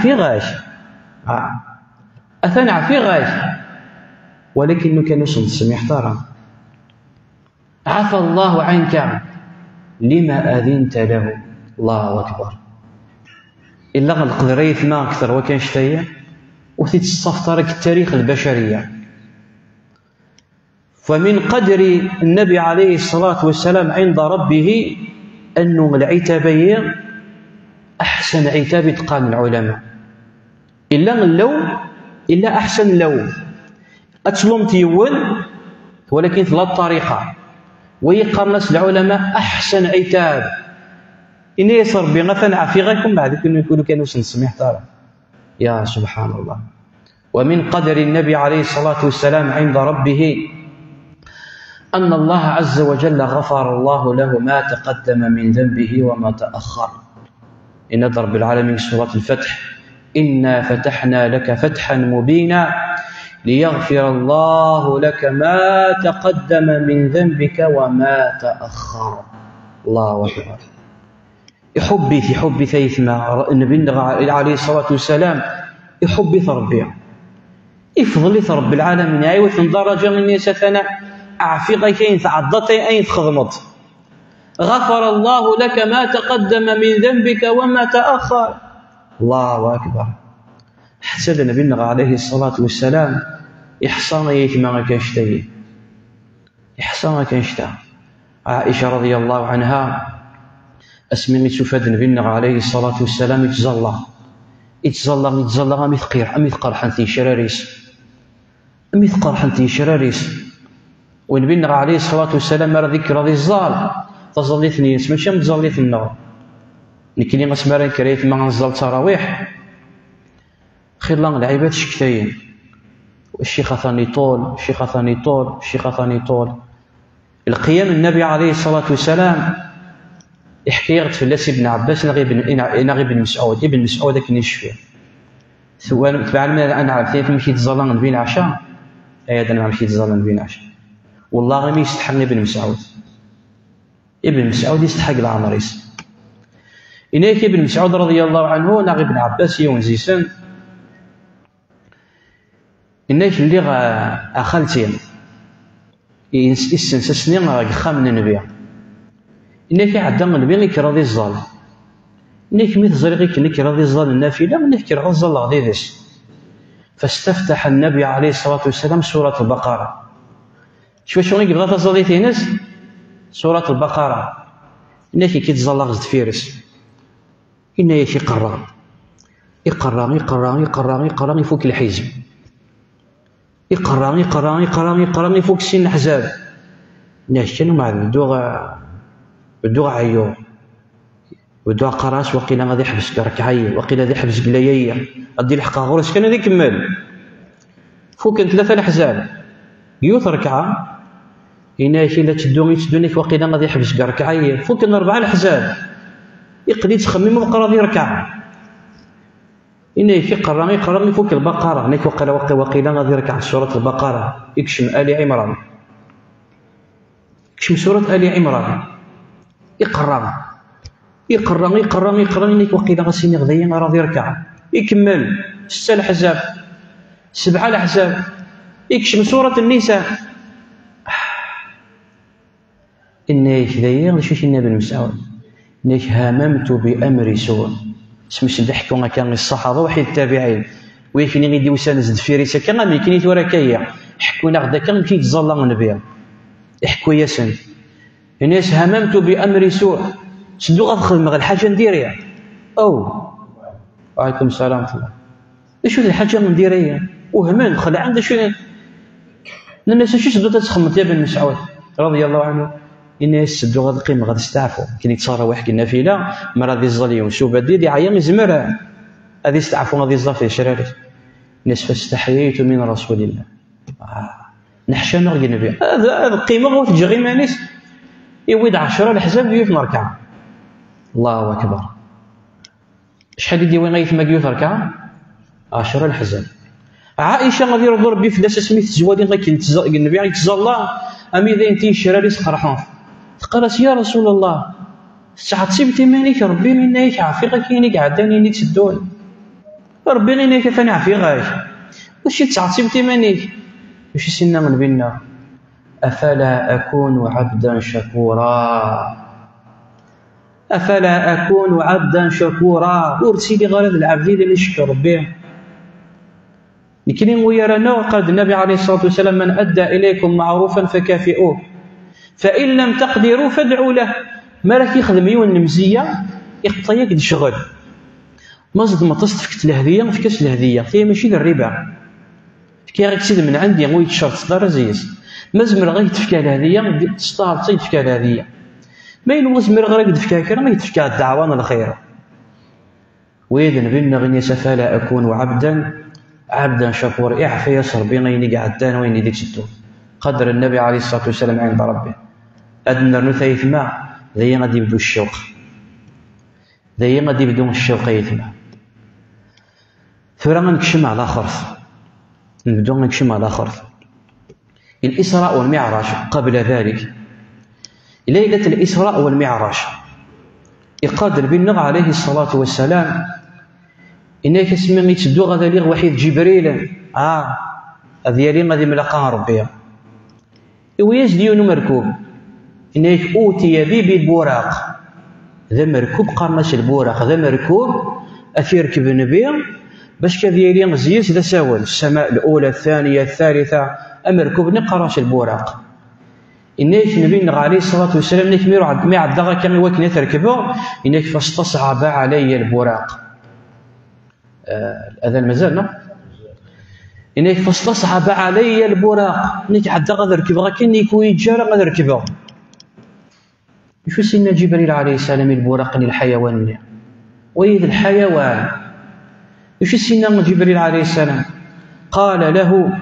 في غاش ولكن كان يوصل تسميح ترى عفى الله عنك لما أذنت له. الله أكبر إلا غنقدر يثنى أكثر وكان شتايا وتتصفترك التاريخ البشرية. فمن قدر النبي عليه الصلاة والسلام عند ربه أنه العتابية أحسن عتاب قال العلماء إلا أحسن لو أتلوم تيول ولكن ثلاث طريقة ويقرنس العلماء أحسن عتاب إن يسر بغثنا في غيركم بعد كانوا سنسمح ترى يا سبحان الله. ومن قدر النبي عليه الصلاة والسلام عند ربه أن الله عز وجل غفر الله له ما تقدم من ذنبه وما تأخر. إن ضرب العالمين سورة الفتح إنا فتحنا لك فتحا مبينا ليغفر الله لك ما تقدم من ذنبك وما تأخر. الله أكبر. يحب ثيثنا النبي عليه الصلاة والسلام يحب ربي يفضل رب العالمين أيوة من درجة من يسثنا أعفق كين تعضتي أين تخضمت غفر الله لك ما تقدم من ذنبك وما تأخر. الله أكبر. حتى النبي عليه الصلاة والسلام إحصان يتما كنشتي إحصان كنشتا. عائشة رضي الله عنها أسمي سفاد النبي عليه الصلاة والسلام يتزلق أميث قرحنتي شراريس والنبي عليه الصلاة والسلام راه ذكر ذي الزال تزليتني ماشي متزليت النار نكني مسمارين كريت ما نزل تراويح خير لان العباد شكتاين الشيخ ثاني طول القيام النبي عليه الصلاة والسلام يحكي غير فلاس ابن عباس نغي بن مسعود ابن مسعود كني شفيه سواء تبع انا عرفت مشيت تزلان بين عشاء هذا ما مشيت تزلان بين عشاء والله غير يستحق ابن مسعود يستحق العمريس إنيك ابن مسعود رضي الله عنه نغي ابن عباس يونزيسن إنيك اللي أخلتين يسنسسني خامن النبي إنك عدم النبي كراضي الظال إنك مثل زريقك إنك راضي الظال النافلة إنك راضي الظال غديدس. فاستفتح النبي عليه الصلاة والسلام سورة البقرة. شو يبغى تصلي تينس سورة البقرة إنك كيتظل غزد فيرس إنه يقرا يفوك الحزب يقرا يفوك سن الأحزاب ناس كانوا مع بدو عيو بدو قراس وقيل غادي يحبس ركعيه وقيل غادي يحبس قلاييه غادي يلحق غورس كان غادي يكمل فوق 3 الأحزاب يوث ركعه هنا شي لا تدونيك وقيل غادي يحبس ركعيه فوق 4 الأحزاب يقدر يتخمم وبقى راضي يركع إنه يقرأ يفك البقرة، نيك وقيل غادي يركع سورة البقرة يكشم آل عمران، يكشم سورة آل عمران، يقرأ نيك وقيل غاسيني غدايا غادي يركع، يكمل 6 الأحزاب 7 الأحزاب، يكشم سورة النساء. إنك داير شوف النبي المسعود إنك هممت بأمر سوء، سمش ضحكوا كان الصحابة وحيد التابعين ويكني غيدي وسانز دفيريسا كان غادي كني تورا كايا حكونا غدا كان كيتزال النبي يحكوا ياسن الناس هممت بأمر سوء شدو غتخدم غير الحاجة نديريها وعليكم السلام ورحمة الله. شو الحاجة نديريها وهمان خلع عندها شو الناس شو شدو تتخمط يا بن مسعود رضي الله عنه. الناس سدو غاد القيمة غاد يستعفوا كي يتصارى واحد النافلة ما غادي يزال يوم شو بدي دي عيا يزمر غادي يستعفوا غادي يزال فيه شراري. الناس فاستحييت من رسول الله نحشى نرقي النبي هذا القيمة غو تجي غير مانيس يويد 10 الأحزاب يوث ركعة. الله أكبر شحال يدي وين غيث ما يوث ركعة 10 الأحزاب. عائشة غادي يرد ربي في داس سميت زوادين غير النبي غيتزال الله أمي ذا انتي شراري سقرحون قالت يا رسول الله ساعة تصيبتي مانيك ربي منك عافيقا كينيك عداني نيك تدون ربي غينيك ثاني عافيقاك وشي ساعة تصيبتي مانيك وشي سنة من بينا أفلا أكون عبدا شكورا أفلا أكون عبدا شكورا أرسلي غير العبد اللي يشكر ربي لكن ويرانا قال النبي عليه الصلاة والسلام من أدى إليكم معروفا فكافئوه فإن لم تقدروا فادعوا له. ما راك يخدم يون المزية يقطيك دي شغل مازد ما تصدفكت الهدية في كاس الهدية هي ماشي للربا كي غيك تسيد من عندي غوي تشرط دار زيس مازمر غيك تفكى الهدية تستار تصيد تفكى الهدية ما ينو مازمر غيك تفكى كرا ما يتفكى الدعوان الخير ويدن بينا غني سفلا أكون عبدا شكورا يعفى يسر بين يني قعدان وين يديك ستو قدر النبي عليه الصلاة والسلام عند ربه أدنى نثيث ما ذي غادي يبدو الشوق ذي غادي يبدو الشوق يثما ثورا نكشم على خرف نبدو نكشم على خرف. الإسراء والمعراج قبل ذلك ليلة الإسراء والمعراج يقدر بالنبي عليه الصلاة والسلام إنك اسمي تدو غادا لي وحيد جبريل هذيالي غادي ملاقاها ربي ويزديون مركوب إنك أوتي بي بالبراق ذا مركوب قرناش البراق ذا مركوب أفيركب النبي باش كذيالي مزيس ذا ساول السماء الأولى الثانية الثالثة أمركوب نقراش البراق إنك نبي عليه الصلاة والسلام إنك مي عبد كان وكنا تركبه إنك فاستصعب علي البراق الأذان مازالنا إنك فاستصعب علي البراق إنك حتى غادي نركبها كني كوي جارة غادي نركبها. شو سيدنا جبريل عليه السلام البراق للحيوان ويد الحيوان شو سيدنا جبريل عليه السلام قال له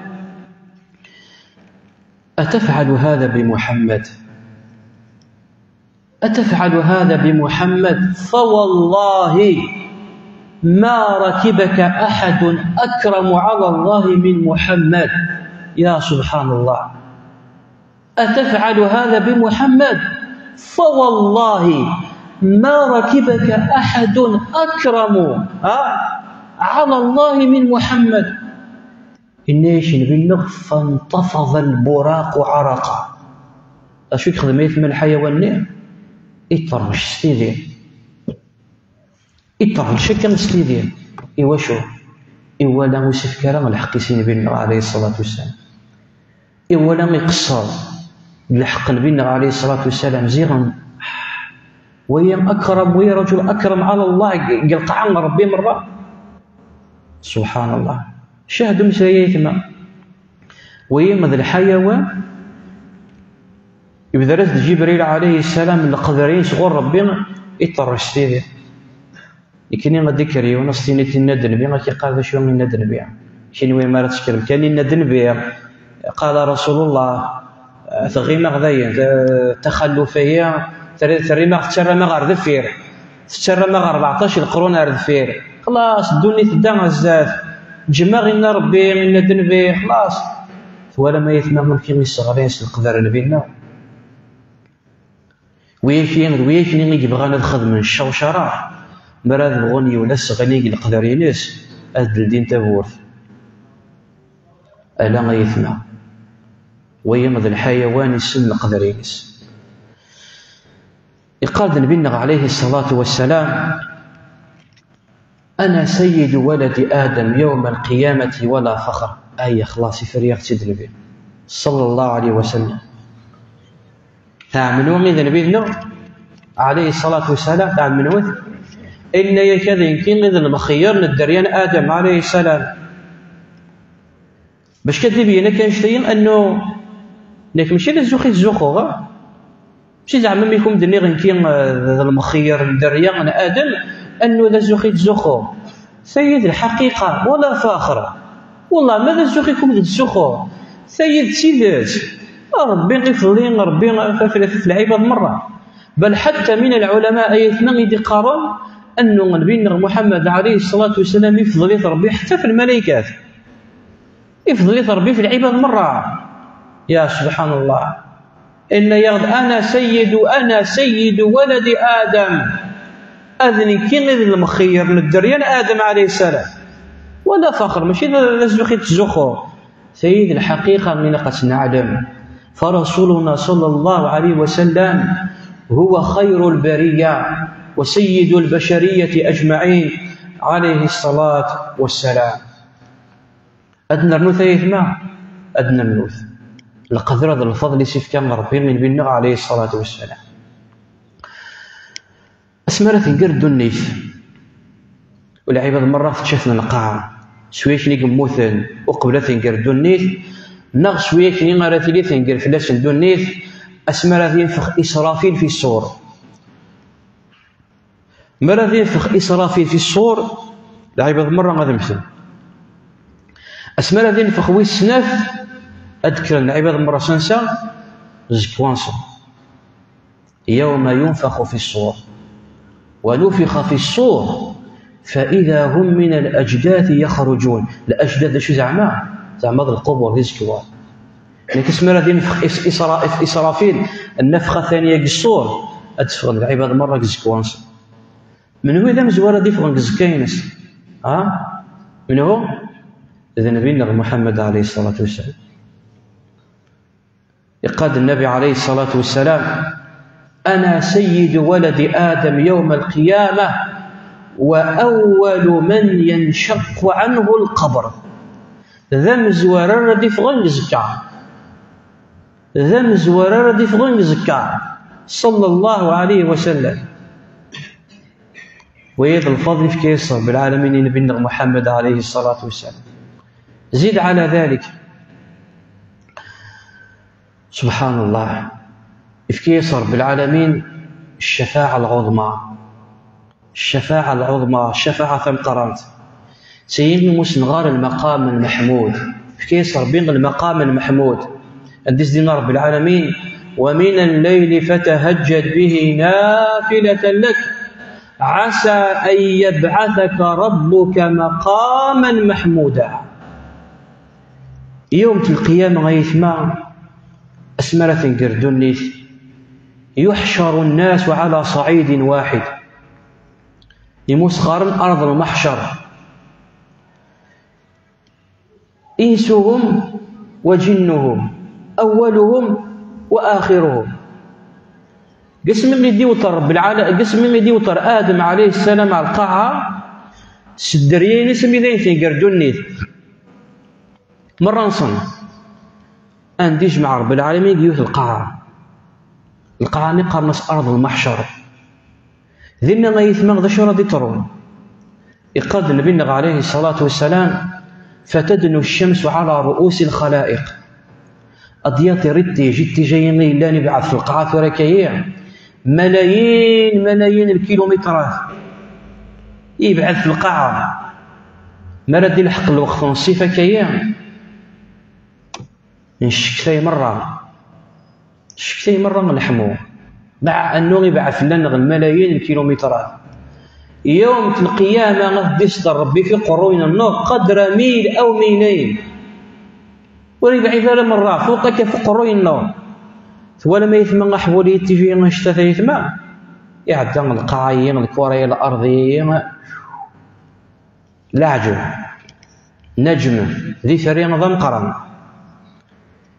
أتفعل هذا بمحمد أتفعل هذا بمحمد فوالله ما ركبك أحد أكرم على الله من محمد. يا سبحان الله أتفعل هذا بمحمد فوالله ما ركبك أحد أكرم على الله من محمد. إنيش نبلغ فانتفض البراق عرقا أشو يخدم من الحيوان يطرش ستيدين يطرش شكا ستيدين إيواشو إيوالا مسفكرا الحق سين بينا عليه الصلاة والسلام إيوالا يقصر الحق بينا عليه الصلاة والسلام زيغا ويا أكرم ويا رجل أكرم على الله يلقى عن ربي مرة سبحان الله. شاهدوا مسريتنا ويما ذا الحيوان يبدا رد جبريل عليه السلام القدرين صغور ربنا يطرش سيدي لكن غادي كري ونصيني الندن بي غادي قال شو من الندن بي شنو وين ما تشكر كان الندن بي قال رسول الله ثغيما غذايا تخلفيا ثري ما تشرى ما غير ذفير تشرى ما 14 القرون غير ذفير خلاص الدنيا تدا بزاف تجمع غينا ربي غينا دنبي خلاص ولا ما يثمر ممكن يصغرين القدر نبينا وياكين اللي يبغانا نخدم الشوشره مراد الغني ولا الصغني القدر ينس هاد الدين تبورث الا ما يثمر ويمض الحيوان يسن القدر ينس يقال نبينا عليه الصلاه والسلام أنا سيد ولد آدم يوم القيامة ولا فخر خلاص فريق سيد النبي صلى الله عليه وسلم تعملوا إذا نبينا عليه الصلاة والسلام تعملوا إن يكاد يمكن إذا المخير الدريان آدم عليه السلام باش كتبين كان شتين أنه ناك ماشي للزوخي الزوخو ماشي زعما ميكم دني غنكين المخير الدريان آدم أنه ذا زوخي تزوخو سيد الحقيقة ولا فاخر والله ماذا زوخيكم ذا الزوخو سيد سيدات ربي غيفضلين ربي في العباد مرة بل حتى من العلماء يثنى يقارن أنه نبينا محمد عليه الصلاة والسلام يفضل ربي حتى في الملائكات يفضل ربي في العباد مرة يا سبحان الله إن يغد أنا سيد ولد آدم أذني كي غير المخير للدريان آدم عليه السلام ولا فخر ماشي لازم تزوخو سيد الحقيقة من قد نعلم فرسولنا صلى الله عليه وسلم هو خير البرية وسيد البشرية أجمعين عليه الصلاة والسلام أدنى النوث يثمع أدنى النوث القدر هذا الفضل سيف كان ربي من بنا عليه الصلاة والسلام أسمرة تنقرد النيف والعباد مرة تشافنا القاعة شويش نيك موثن وقبل تنقرد النيف نغ شويش نيك غير تنقر فلاش النيف أسمرة ينفخ إسرافيل في الصور مرة ينفخ إسرافيل في الصور العباد مرة غادي مثل أسمرة ينفخ ويسنف أذكر العباد مرة سنسى زكوانصر يوم ينفخ في الصور ونفخ في الصور فإذا هم من الأجداث يخرجون الأجداث شو زعما القبور رزقوا يعني كسمرة دي نفخ إسرافيل النفخة الثانية الصور أتفق العباد مرة زكوانصر من هو إذا مزوارة دي فغن زكاينس من هو إذا نبينا محمد عليه الصلاة والسلام يقال النبي عليه الصلاة والسلام أنا سيد ولد آدم يوم القيامة وأول من ينشق عنه القبر ذم زوار ردي فغن زكا صلى الله عليه وسلم ويد الفضل في كيسر بالعالمين نبينا محمد عليه الصلاة والسلام زيد على ذلك سبحان الله في كيسر بالعالمين الشفاعة الشفاعة ثم قرنت سيدنا مسنغار المقام المحمود في كيسر بين المقام المحمود أندس دينا رب العالمين ومن الليل فتهجد به نافلة لك عسى أن يبعثك ربك مقاما محمودا يوم القيامة غيثما أسمرة قردنيث يحشر الناس على صعيد واحد يمسخر أرض المحشر إنسهم وجنهم أولهم وآخرهم قسم من يديوطر بالعالم قسم من يديوطر آدم عليه السلام على القاعة سدريين اسم ذين قردنيث مرة نصن أنديش مع رب العالمين يجيوث القاعة نقرنس أرض المحشر ذمنا ما يثمن ذا شرد ترون يقاد النبي عليه الصلاة والسلام فتدنو الشمس على رؤوس الخلائق أضياط ردي جدي جايين إلا نبعث في القاعة وركيع ملايين الكيلومترات يبعث في القاعة مرد يلحق الوقت نصيفة كيع نشكتي مرة نلحمو مع أنه يبعث لنا الملايين الكيلومترات يوم القيامة غادي يصدر ربي في قرون النور قدر ميل أو ميلين، ولي عبارة مرة فوقك في قرون النور، ولا ما يثمى حولي تيجي نشتا يثمى يعدى القاعين الكورية الأرضية لعجب نجم ذي ثري نظام قرن.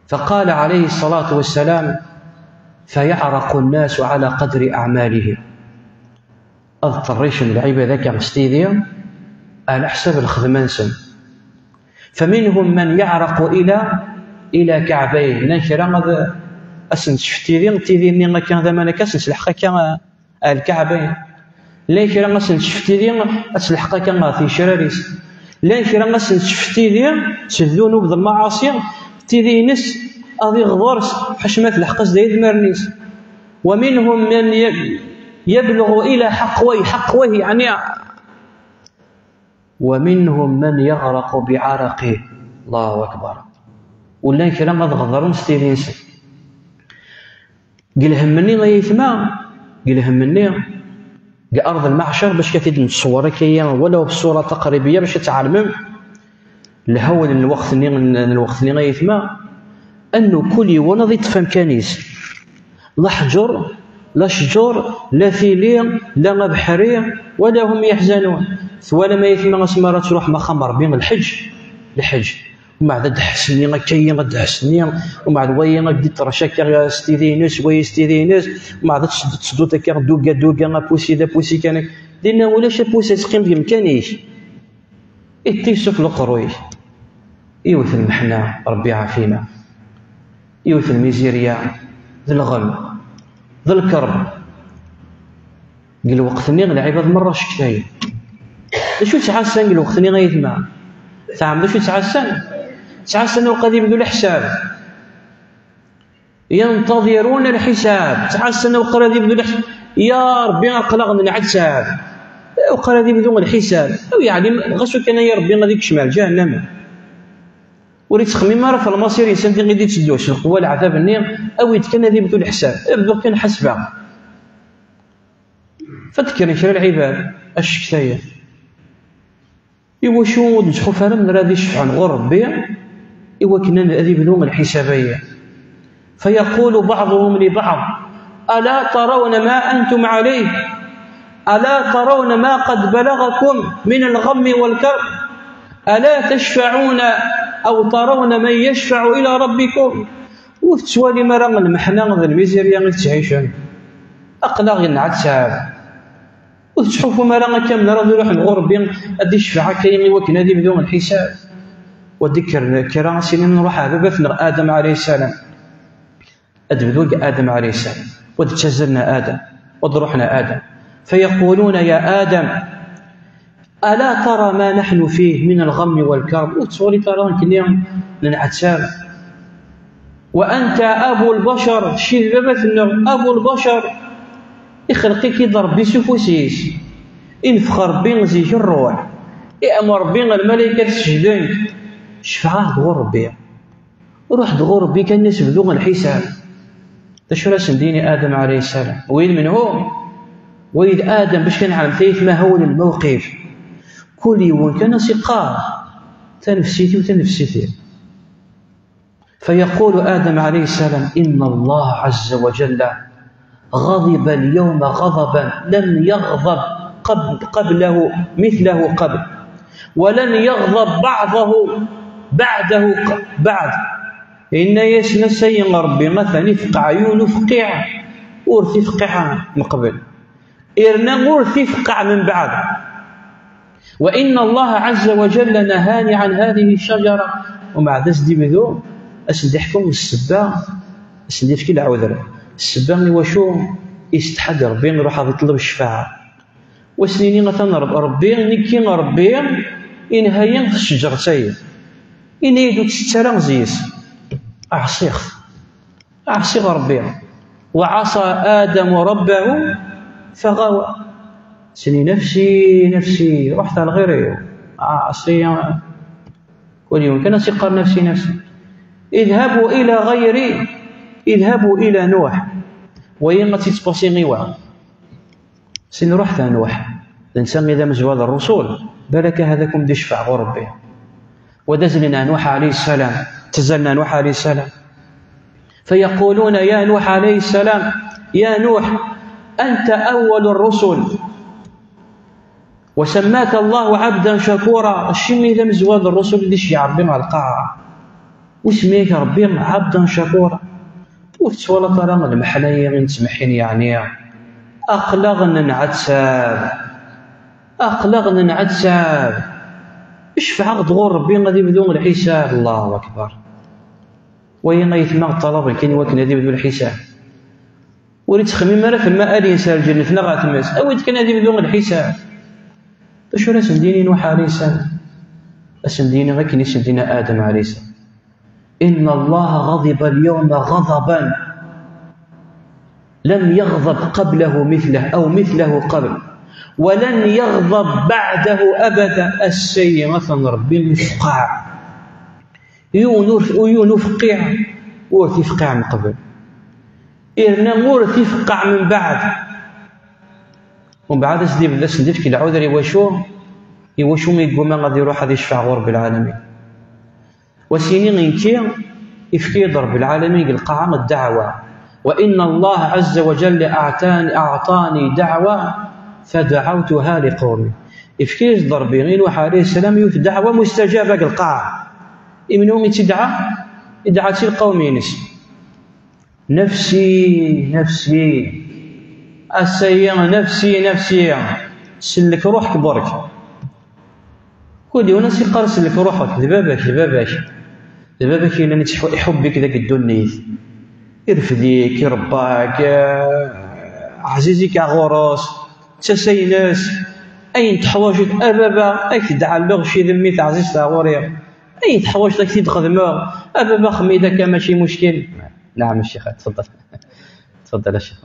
فقال عليه الصلاة والسلام: فيعرق الناس على قدر أعمالهم. أضطريش اللعيبة ذاك غستيديا على حسب الخدمانسن، فمنهم من يعرق إلى كعبيه. ننشر غد أسن شفتيدين تيديني كان ذا مالك أسن سلحقا كان الكعبين، لا شرا أسن شفتيدين أسلحقا كان في شراريس، لا شرا أسن شفتيدين تذونوا بذ المعاصي تيدينس أذي غضرس حشمات الحقس دايد مرنيس. ومنهم من يبلغ إلى حقوه يعني، ومنهم من يغرق بعرقه. الله أكبر. ولا كلام هذا غضرون ستيرينس قل همني غيثما قل همني أرض المعشر باش كتيد نتصور كيا ولو بصورة تقريبية باش تعلم الهول الوقت اللي غيثما أنه كل يوم تفهم كنيس لا حجر لا شجر لا ثيلين لا بحرية ولا هم يحزنون، ولا ما يثمى اسمها تروح ما خمر بين الحج ومع ذا دحسني غكاين غدحسني ومع ذوي غدي ترشا ستيدينس ويستيدينس ومع ذا تصدو تاكا دوكا بوسي كان دينا ولا شا بوسي تقيم ديال مكانيش اتيسوف القروي يوث المحنة ربي عافينا، يوث الميزيريا ذا الغم ذا الكرب. قال وقتني العباد مرة شكاين شو تعسن قال وقتني غيثما تعمل شو تعسن وقد يبدو الحساب ينتظرون الحساب، تعسن وقد يبدو الحساب يا ربي قلقنا العتاب وقد يبدو الحساب أو يعني غسو كان يا ربي غادي شمال جهنم وريت تخميم راه في المصير انسان اللي غادي تدوش القوه العذاب النير او يتكن هذه بدون الحساب يبدو كان حسبه. فذكر شرا العباد الشكايه ايوا شو نشوفوا فانا من راه يشفع غير ربي ايوا كنا هذه بدون الحسابيه. فيقول بعضهم لبعض: الا ترون ما انتم عليه؟ الا ترون ما قد بلغكم من الغم والكرب؟ الا تشفعون أو ترون من يشفع إلى ربكم؟ وتسوالي مرة المحنة ذا الميزيريا غير تعيشون أقلاغ العتاب وتشوفوا مرة كاملة راه يروح الغربين أدي يشفع كاين وكنا دي بدون الحساب. وذكر كرا سنين نروح على بابا آدم عليه السلام أدبدو آدم عليه السلام وتجزلنا آدم وضرحنا آدم فيقولون: يا آدم ألا ترى ما نحن فيه من الغم والكرب؟ وتصوري ترى كنيا للعتاب وأنت أبو البشر شي بابا أبو البشر يخلقك يضرب بسفوسيس ينفخر بين زيك الروح يأمر بين الملائكة تسجدين شفعاه دغور ربي روح دغور ربي كان الناس بدون الحساب. اش راه سنديني آدم عليه السلام وين من هو وين آدم باش كان عالم ثيث ما هو الموقف كل يوم كان سقاه تنفسيتي وتنفسيتي. فيقول آدم عليه السلام: إن الله عز وجل غضب اليوم غضبا لم يغضب قبله مثله قبل ولن يغضب بعده بعد. إن يسنى سيئ ربي مثلا يفقع عيونه فقيع ورثي فقيع من قبل إرنا ورثي فقع من بعد. وإن الله عز وجل نهاني عن هذه الشجرة ومع ذا سدي بذو أسدي حكم السبا أسدي فكي العوذر السبا وشو يستحد ربي نروح يطلب الشفاعة وسنيني غتنرب ربي نكي ربي إنهاين في الشجرتين إن يدو تسترى زيس أعصيغ ربي. وعصى آدم ربه فغوى سني نفسي رحت على غيري عصيا كل يوم كان سيقر نفسي اذهبوا إلى غيري اذهبوا إلى نوح وين غتي تباسي غيوا سن رحت نوح الإنسان إذا مزواد الرسول بالك هذاكم دي شفع غور ربي. ودز لنا نوح عليه السلام، تزلنا نوح عليه السلام، فيقولون يا نوح عليه السلام يا نوح أنت أول الرسل وسماك الله عبدا شكورا. الشمي إذا مزواد الرسل اللي شيع ربي مع القاعة وسميك ربي عبدا شكورا. وتسوال ترى المحلايا غير نسمحين يعني أقلغنا نعتساب أقلغنا نعتساب اشفع غدغور ربي غادي يبدو الحساب. الله أكبر. وين غيتما الطلب كاين وكنا غادي يبدو الحساب وريت تخمم راه في الماء الانسان الجنه لا غاتمس اويت كان غادي يبدو الحساب. واش راه سنديني نوح عليه السلام اسنديني غير كني سندينا ادم عليه السلام. ان الله غضب اليوم غضبا لم يغضب قبله مثله او مثله قبل ولن يغضب بعده ابدا. السيء مثلا ربي المفقع ينفقع ورث يفقع من قبل إرنا ورث يفقع من بعد. ومن بعد سدي بلا سنديف كي العذر يواشو ما يقول ما غادي يروح غادي يشفع غور رب العالمين. وسيني غينكي يفكي رب العالمين القاعة الدعوة. وإن الله عز وجل أعطاني دعوة فدعوتها لقومي. يفكي ضربي غير نوح عليه السلام يوث دعوة مستجابة القاعة إمنهم يدعى القوم ينس نفسي نفسي السيئة نفسي نفسي سلك روحك برك كل يوم ناس يقال سلك روحك ذبابك إلا يحبك ذاك الدنيا يرفديك يرباك عزيزك غورس تسيناس أين تحواجد أبابا أي تدعى اللغشي ذمي تعزيز تاغوريا أي تحواجد أكيد تخدمه أبابا خميدك ماشي مشكل. نعم الشيخ تفضل تفضل يا شيخ.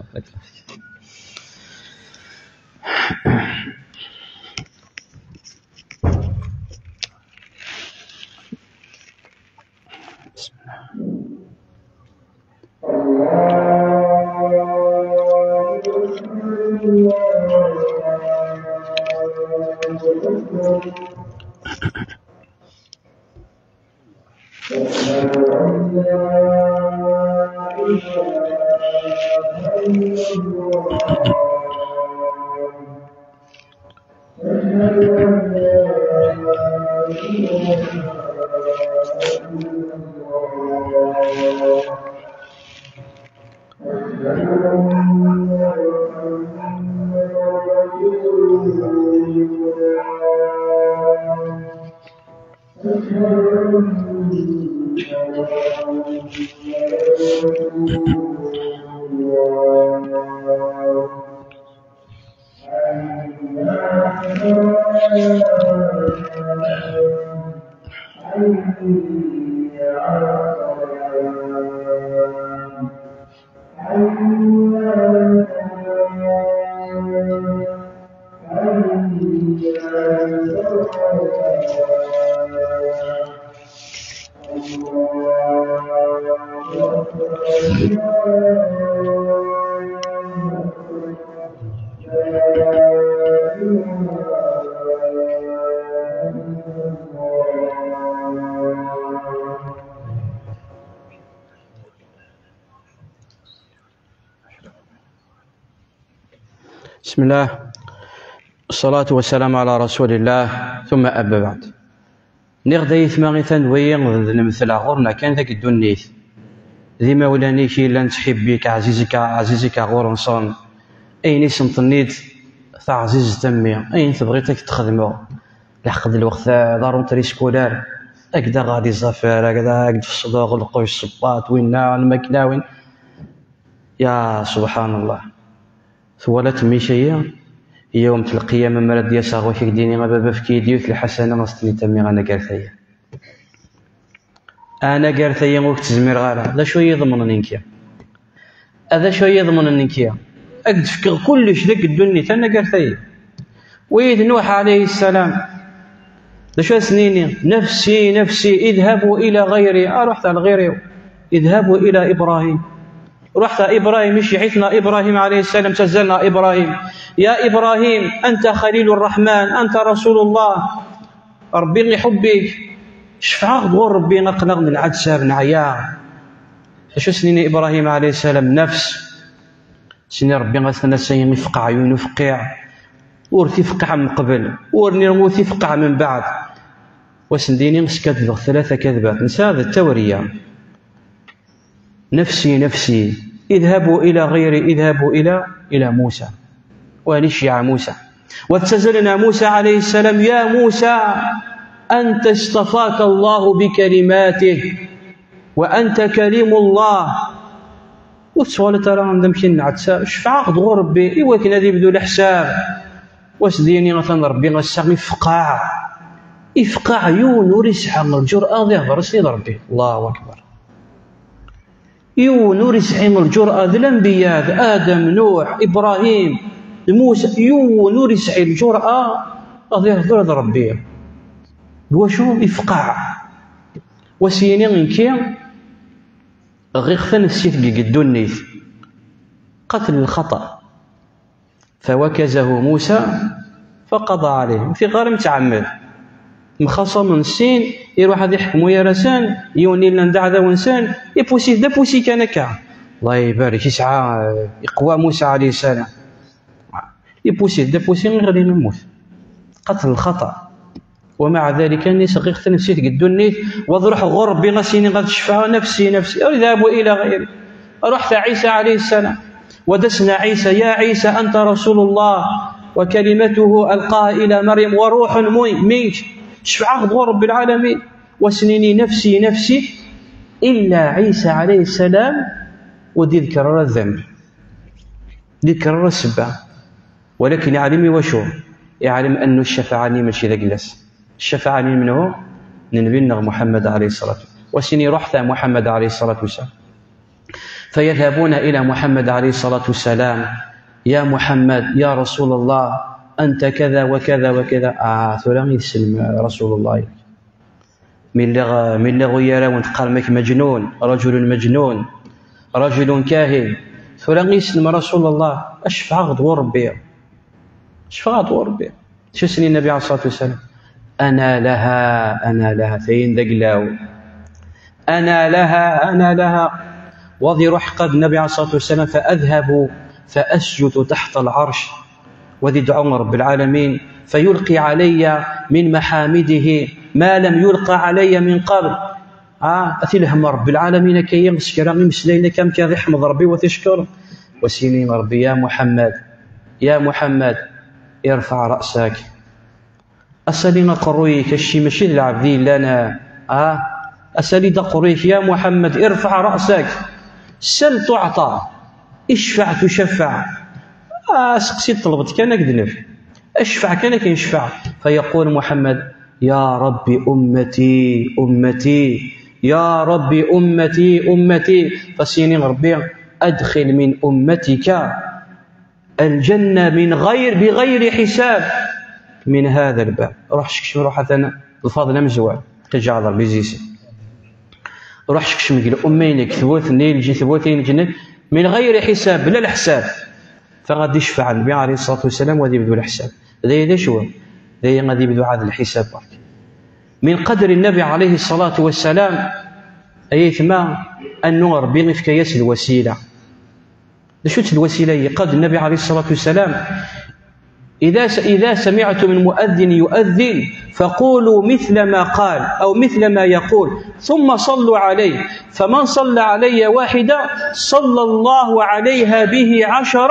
بسم الله الصلاة والسلام على رسول الله ثم أما بعد. نغدا يثما ثانويا نمثل غورنا كان ذاك الدنيث ذي مولاني كي لا تحبيك عزيزك غور نصون أين سنطنيت تعزيز تمي أين تبغيتك تخدمه لحقد الوقت دارون تريسكولار أكدا غادي زافير أكدا في الصداق القوش الصباط وينا الماكينة وين يا سبحان الله. ثوالت ميشيا يوم القيامة مرد يساغ وشك ديني غبابا في كيديوث الحسنة غستني تمي أنا قارثيا أنا قارثيا وقت زمير غالا هذا شو يضمن نينكيا هذا شو يضمن نينكيا أقد فكر كلش ذاك الدنيا أنا قارثيا. ويد نوح عليه السلام هذا شو سنيني نفسي نفسي اذهبوا إلى غيري. رحت على غيري اذهبوا إلى إبراهيم رحت إبراهيم مشي عيثنا إبراهيم عليه السلام، تزلنا إبراهيم: يا إبراهيم أنت خليل الرحمن، أنت رسول الله، ربي يحبك، شفع غور ربي نقنغ من العدسة بنعيا. شو سنين إبراهيم عليه السلام نفس سنين ربي غسنا سين يفقع عيون يفقع ورثي فقع من قبل ورني رموثي فقع من بعد، وسنديني مسكت 3 كذبات نسى هذا التورية. نفسي نفسي، اذهبوا إلى غيري، اذهبوا إلى موسى، ونشيع موسى. واتزلنا موسى عليه السلام: يا موسى أنت اصطفاك الله بكلماته وأنت كليم الله. وتسوال ترى نمشي نعتسى شفع غدو ربي إوا كنا ذي بدو الحساب. وسديني مثلا ربي غسام يفقع عيون وريسحا الجرأة ذي هضر سيد ربي. الله أكبر. يون وريسحين الجرأة ذي الأنبياء آدم نوح إبراهيم موسى، يون وريسحين الجرأة ذي هضر ربي. وشو يفقع وسيني غنكي غير خثن السيف قدو النيث قتل الخطأ، فوكزه موسى فقضى عليه في غير متعمد مخصم من السين يروح هذا يحكمو يا رسان يوني لنا ندع ذا ونسان يبوسي ذا بوسي كان كا. الله يبارك يسعى يقوى موسى عليه السلام يبوسي ذا بوسي غير نموت قتل الخطأ. ومع ذلك اني صغيرت نفسي قدو النيت وضرح غربي غسيني غد شفا نفسي اذهب الى غيري. رحت عيسى عليه السلام ودسنا عيسى: يا عيسى انت رسول الله وكلمته القاها الى مريم وروح منك، شفع غد رب العالمين. وسنيني نفسي نفسي الا عيسى عليه السلام ودي ذكر الذنب ذكر السبع، ولكن يعلمي وشو يعلم أن الشفاعة ماشي ذا جلس. الشفاعة منه نبينا محمد عليه الصلاة والسلام. وسني رحت محمد عليه الصلاة والسلام فيذهبون إلى محمد عليه الصلاة والسلام: يا محمد يا رسول الله أنت كذا وكذا وكذا. ثلان يسلم رسول الله من لغو يرى وانتقال مك مجنون، رجل مجنون، رجل كاهن. ثلان يسلم رسول الله أشفع غدو ربي، أشفع غدو ربي. شو سني النبي عليه الصلاة والسلام: أنا لها فين دقلاو، أنا لها وذي روح قد النبي عليه الصلاة والسلام فأذهب فأسجد تحت العرش وذي دعوة رب العالمين فيلقي علي من محامده ما لم يلقى علي من قبل. أثلهم رب العالمين كي يمسكر مسلين كم كذا يحمد ربي وتشكر. وسيني ربي: يا محمد ارفع رأسك. أسألنا قرويك الشي ماشي العبدين لنا أسألنا قرويك يا محمد ارفع رأسك، سل تعطى، اشفع تشفع. سقسي طلبت كان أكذنف اشفع كان كيشفع. فيقول محمد: يا ربي أمتي أمتي، يا ربي أمتي أمتي. فسيني ربي أدخل من أمتك الجنة بغير حساب من هذا الباب. روح شكشم روح أنا الفاضل مزوع تجعل بيزيسي روح شكشم قال أمينك ثبوتني الجي ثبوتين الجنة من غير حساب بلا الحساب. فغادي يشفع النبي عليه الصلاة والسلام وغادي يبدو الحساب. ذي ليش هو ذي غادي يبدو هذا الحساب برك من قدر النبي عليه الصلاة والسلام أيثما أنه ربي في كياس الوسيلة. لشوت الوسيلة قد النبي عليه الصلاة والسلام: إذا سمعتم المؤذن يؤذن فقولوا مثل ما قال أو مثل ما يقول ثم صلوا عليه، فمن صلى علي واحدة صلى الله عليها به 10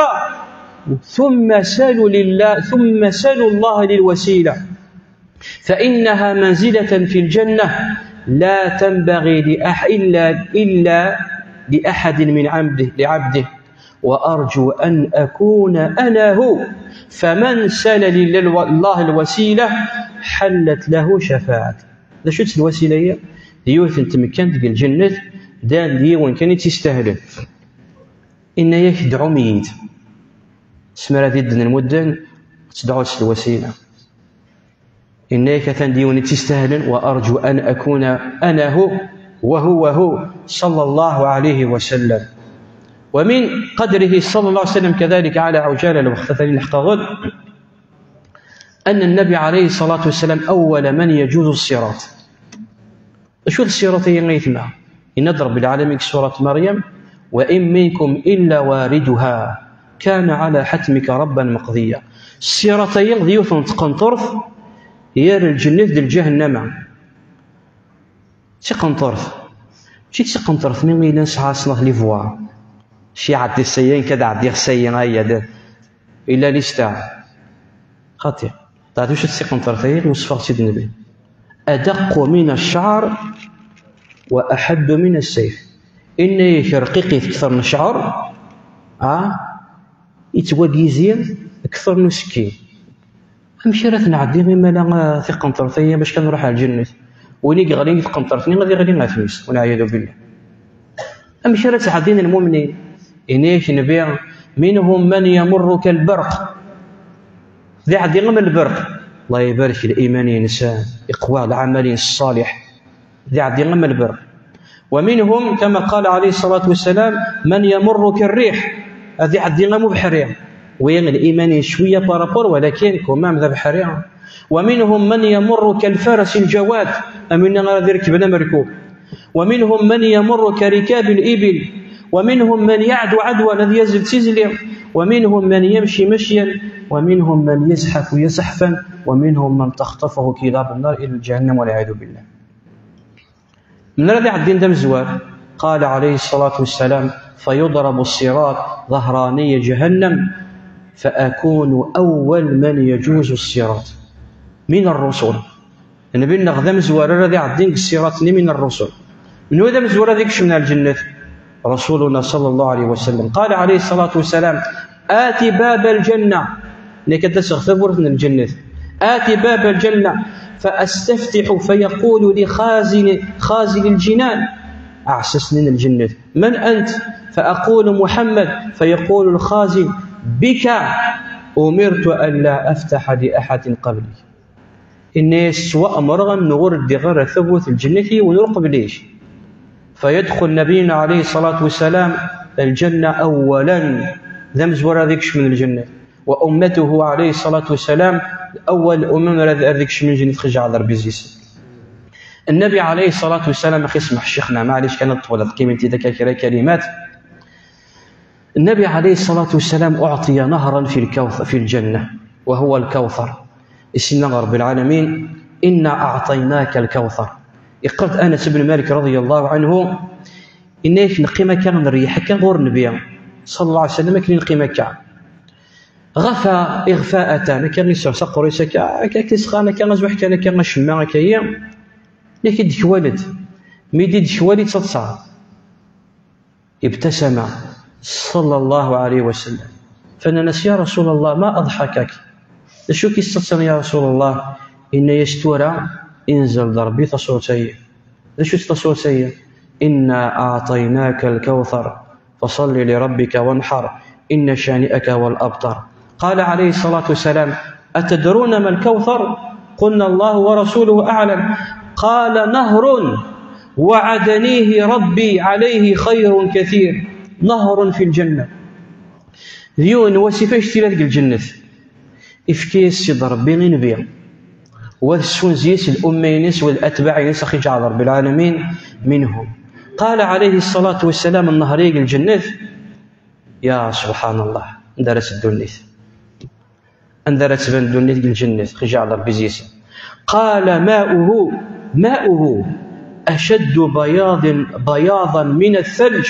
ثم سلوا الله للوسيلة فإنها منزلة في الجنة لا تنبغي إلا لأحد من لعبده، وأرجو أن أكون أنا هو، فمن سل الله الوسيلة حلت له شفاعة. ذا شو الوسيلة هي؟ ديوث تمكنت في الجنة دال ديوان كانت تستاهل إن يخدعوا ميت اسمها ذي المدن تدعو الوسيلة إن يكثن ديوان تستاهل. وأرجو أن أكون أنا هو وهو صلى الله عليه وسلم. ومن قدره صلى الله عليه وسلم كذلك على عجالة الوقت الحق غد أن النبي عليه الصلاة والسلام أول من يجوز الصراط. شو الصراط هي غيثنا إن رب العالمين سورة مريم وإن منكم إلا واردها كان على حتمك ربا مقضيا. الصراط هي ضيوف تقنطرف هي الجنة ديال جهنم تقنطرف شي تقنطرف من غير نسعى صنع لي فوا شي عدي السيين كذا عدي السيين هيا إلا ليستا خاطئ تعرفوا واش تقنطرف هي وصفها سيدنا النبي أدق من الشعر وأحد من السيف. إن يرقيقي أكثر من الشعر يتواجيزين أكثر من السكين. أمشي راه نعدي غير مالا في قنطرتي باش كنروح على الجنة ونيك غادي تقنطرتني غادي نعفيس ونعيذ بالله. أمشي راه تعدين المؤمنين إنيش نبيع منهم من يمر كالبرق ذي عدي من البرق الله يبارك الإيمان إنسان إقوى العمل الصالح ذي عدي من البرق. ومنهم كما قال عليه الصلاة والسلام من يمر كالريح هذه عدينا مو بحرية وين الإيمان شوية بارابور ولكن كمام ذا بحرية. ومنهم من يمر كالفرس الجواد أمنا غادي ركبنا مركوب. ومنهم من يمر كركاب الإبل. ومنهم من يعدو عدوى الذي يزل سزلي. ومنهم من يمشي مشيا. ومنهم من يزحف يزحفا. ومنهم من تخطفه كلاب النار إلى الجهنم والعياذ بالله. من الذي عدين دم زوار قال عليه الصلاة والسلام فيضرب الصراط ظهراني جهنم فأكون أول من يجوز الصراط من الرسل. النبي نغدم زوار الذي عدين الصراط من الرسل. من هذا مزوار ذيك من الجنة رسولنا صلى الله عليه وسلم قال عليه الصلاة والسلام آتي باب الجنة لكي تستغفر من الجنة آتي باب الجنة فأستفتح فيقول خازن الجنان أعسسني الجنة من أنت فأقول محمد فيقول الخازن بك أمرت أن لا أفتح لأحد قبلي. إني سواء مرغا نغور الدغار ثبوت الجنة ونرقب ليش فيدخل نبينا عليه الصلاة والسلام الجنة أولا ذم زور ذيكش من الجنة وأمته عليه الصلاة والسلام أول ذيكش من الجنة خرج على ربي زيس. النبي عليه الصلاة والسلام أخي اسمح شيخنا معليش كانت طولت قيمتي ذاك كلمات. النبي عليه الصلاة والسلام أعطي نهرا في الجنة وهو الكوثر. اسمنا رب العالمين إنا أعطيناك الكوثر. قلت أنس بن مالك رضي الله عنه إنيش نقيمة كان نريح كان غور النبي صلى الله عليه وسلم كان نقيمة كان غفى إغفاءة كان يسرسق قريسة كيسخانة كان غزوح كان غشمع كيام لكن ديك والد ميدي ديك والد تصعب ابتسم صلى الله عليه وسلم فننس يا رسول الله ما أضحكك شو كيستطيع يا رسول الله إن يستورا انزل ضربي تصوتي شو تصوتي إنا أعطيناك الكوثر فصل لربك وانحر إن شانئك والأبتر. قال عليه الصلاة والسلام أتدرون ما الكوثر قلنا الله ورسوله أعلم قال نهر وعدنيه ربي عليه خير كثير نهر في الجنة. ذيون وسيفاش تلاتك الجنة إفكيس يضرب بين نبيع والسونزيس الأمينس والأتباعينس أخي جعل رب العالمين منهم. قال عليه الصلاة والسلام النهريق الجنة يا سبحان الله اندرس الدنيث اندرس بن الدنيث الجنة أخي جعل رب زيس. قال ماؤه أشد بياضا من الثلج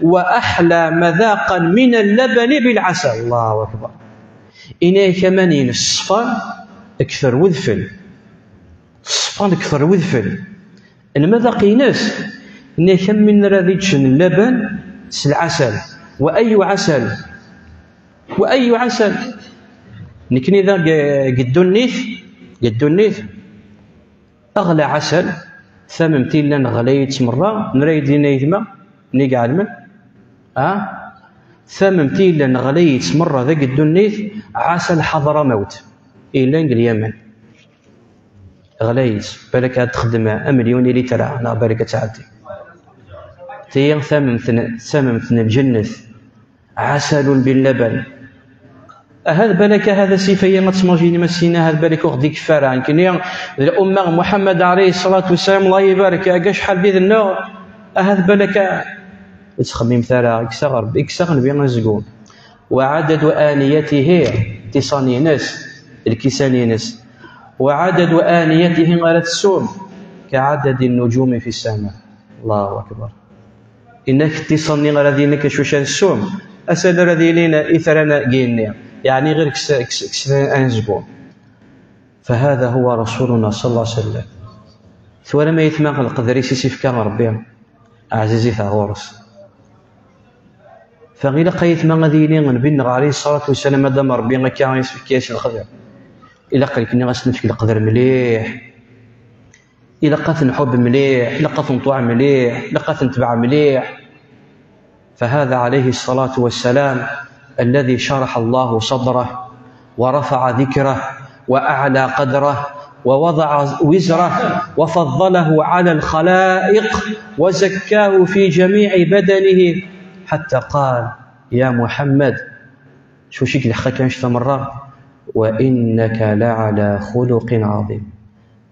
وأحلى مذاقا من اللبن بالعسل. الله أكبر. إنه كمان الصفان أكثر وذفل الصفان أكثر وذفل المذاق ينس إنه كم من رذيتش اللبن العسل وأي عسل نكني ذا قدونيث أغلى عسل ثممتي لنا غليت مرة نريد نيثما نيقع المن ثممتي لنا غليت مرة ذا قدونيث عسل حضرموت إلا اليمن غليت بالك تخدم مليون لتر أنا بالك تعدي تي ثممت الجنة عسل باللبن. هذا بالك هذا سيفيا ما تسمجيني مسينا هذا بالك وغديك فارع يمكن الأمة محمد عليه الصلاة والسلام الله يبارك كاع شحال ديال النور هذا بالك تخمم ثرى إكسار نبي نزقون. وعدد آنيته تصانينس الكيسانينس وعدد آنيته غير السوم كعدد النجوم في السماء. الله أكبر. إنك تصني غير ذينك شوشان السوم أسد الذي لنا إثرنا جينيا يعني غير كسرنا أنزبون. فهذا هو رسولنا صلى الله عليه وسلم. ثولا ما يتماغ القدر يسيف كان ربي عزيزي ثاغورس. فغير قيت ما غادي نبي عليه الصلاة والسلام مادام ربي غا يسفك كاش القدر. إلا قال كني غاسنفك القدر مليح، إلا قات نحب مليح، إلا قات نطوع مليح، إلا قات نتبع مليح. فهذا عليه الصلاة والسلام الذي شرح الله صدره ورفع ذكره وأعلى قدره ووضع وزره وفضله على الخلائق وزكاه في جميع بدنه حتى قال يا محمد شو شيك لحقا كانش مرة وإنك لعلى خلق عظيم.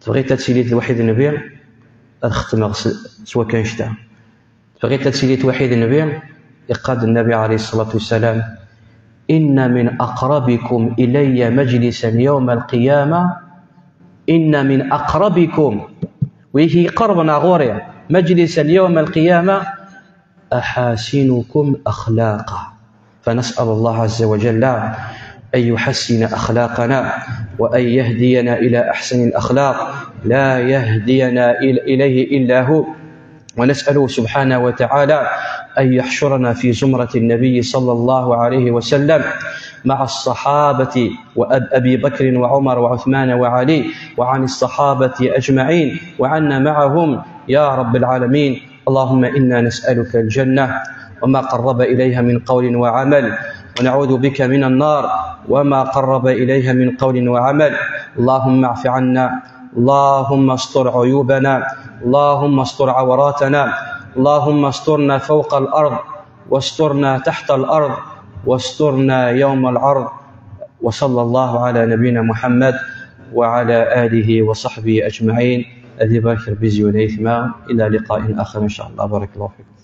تبغي تسيليت الوحيد النبي أختم سواء كان شتا تبغي تسيليت الوحيد النبي يقاد النبي عليه الصلاة والسلام إن من أقربكم إلي مجلسا يوم القيامة إن من أقربكم ويهي قربنا غوريا مجلسا يوم القيامة أحاسنكم أخلاقا. فنسأل الله عز وجل أن يحسن أخلاقنا وأن يهدينا إلى أحسن الأخلاق لا يهدينا إليه إلا هو. ونسأله سبحانه وتعالى أن يحشرنا في زمرة النبي صلى الله عليه وسلم مع الصحابة وأبي بكر وعمر وعثمان وعلي وعن الصحابة أجمعين وعنا معهم يا رب العالمين. اللهم إنا نسألك الجنة وما قرب إليها من قول وعمل ونعوذ بك من النار وما قرب إليها من قول وعمل. اللهم اعف عنا، اللهم استر عيوبنا، اللهم استر عوراتنا، اللهم استرنا فوق الأرض واسترنا تحت الأرض واسترنا يوم العرض. وصلى الله على نبينا محمد وعلى آله وصحبه أجمعين. أذي بارك ربي زيوني إلى لقاء آخر إن شاء الله. بارك الله فيكم.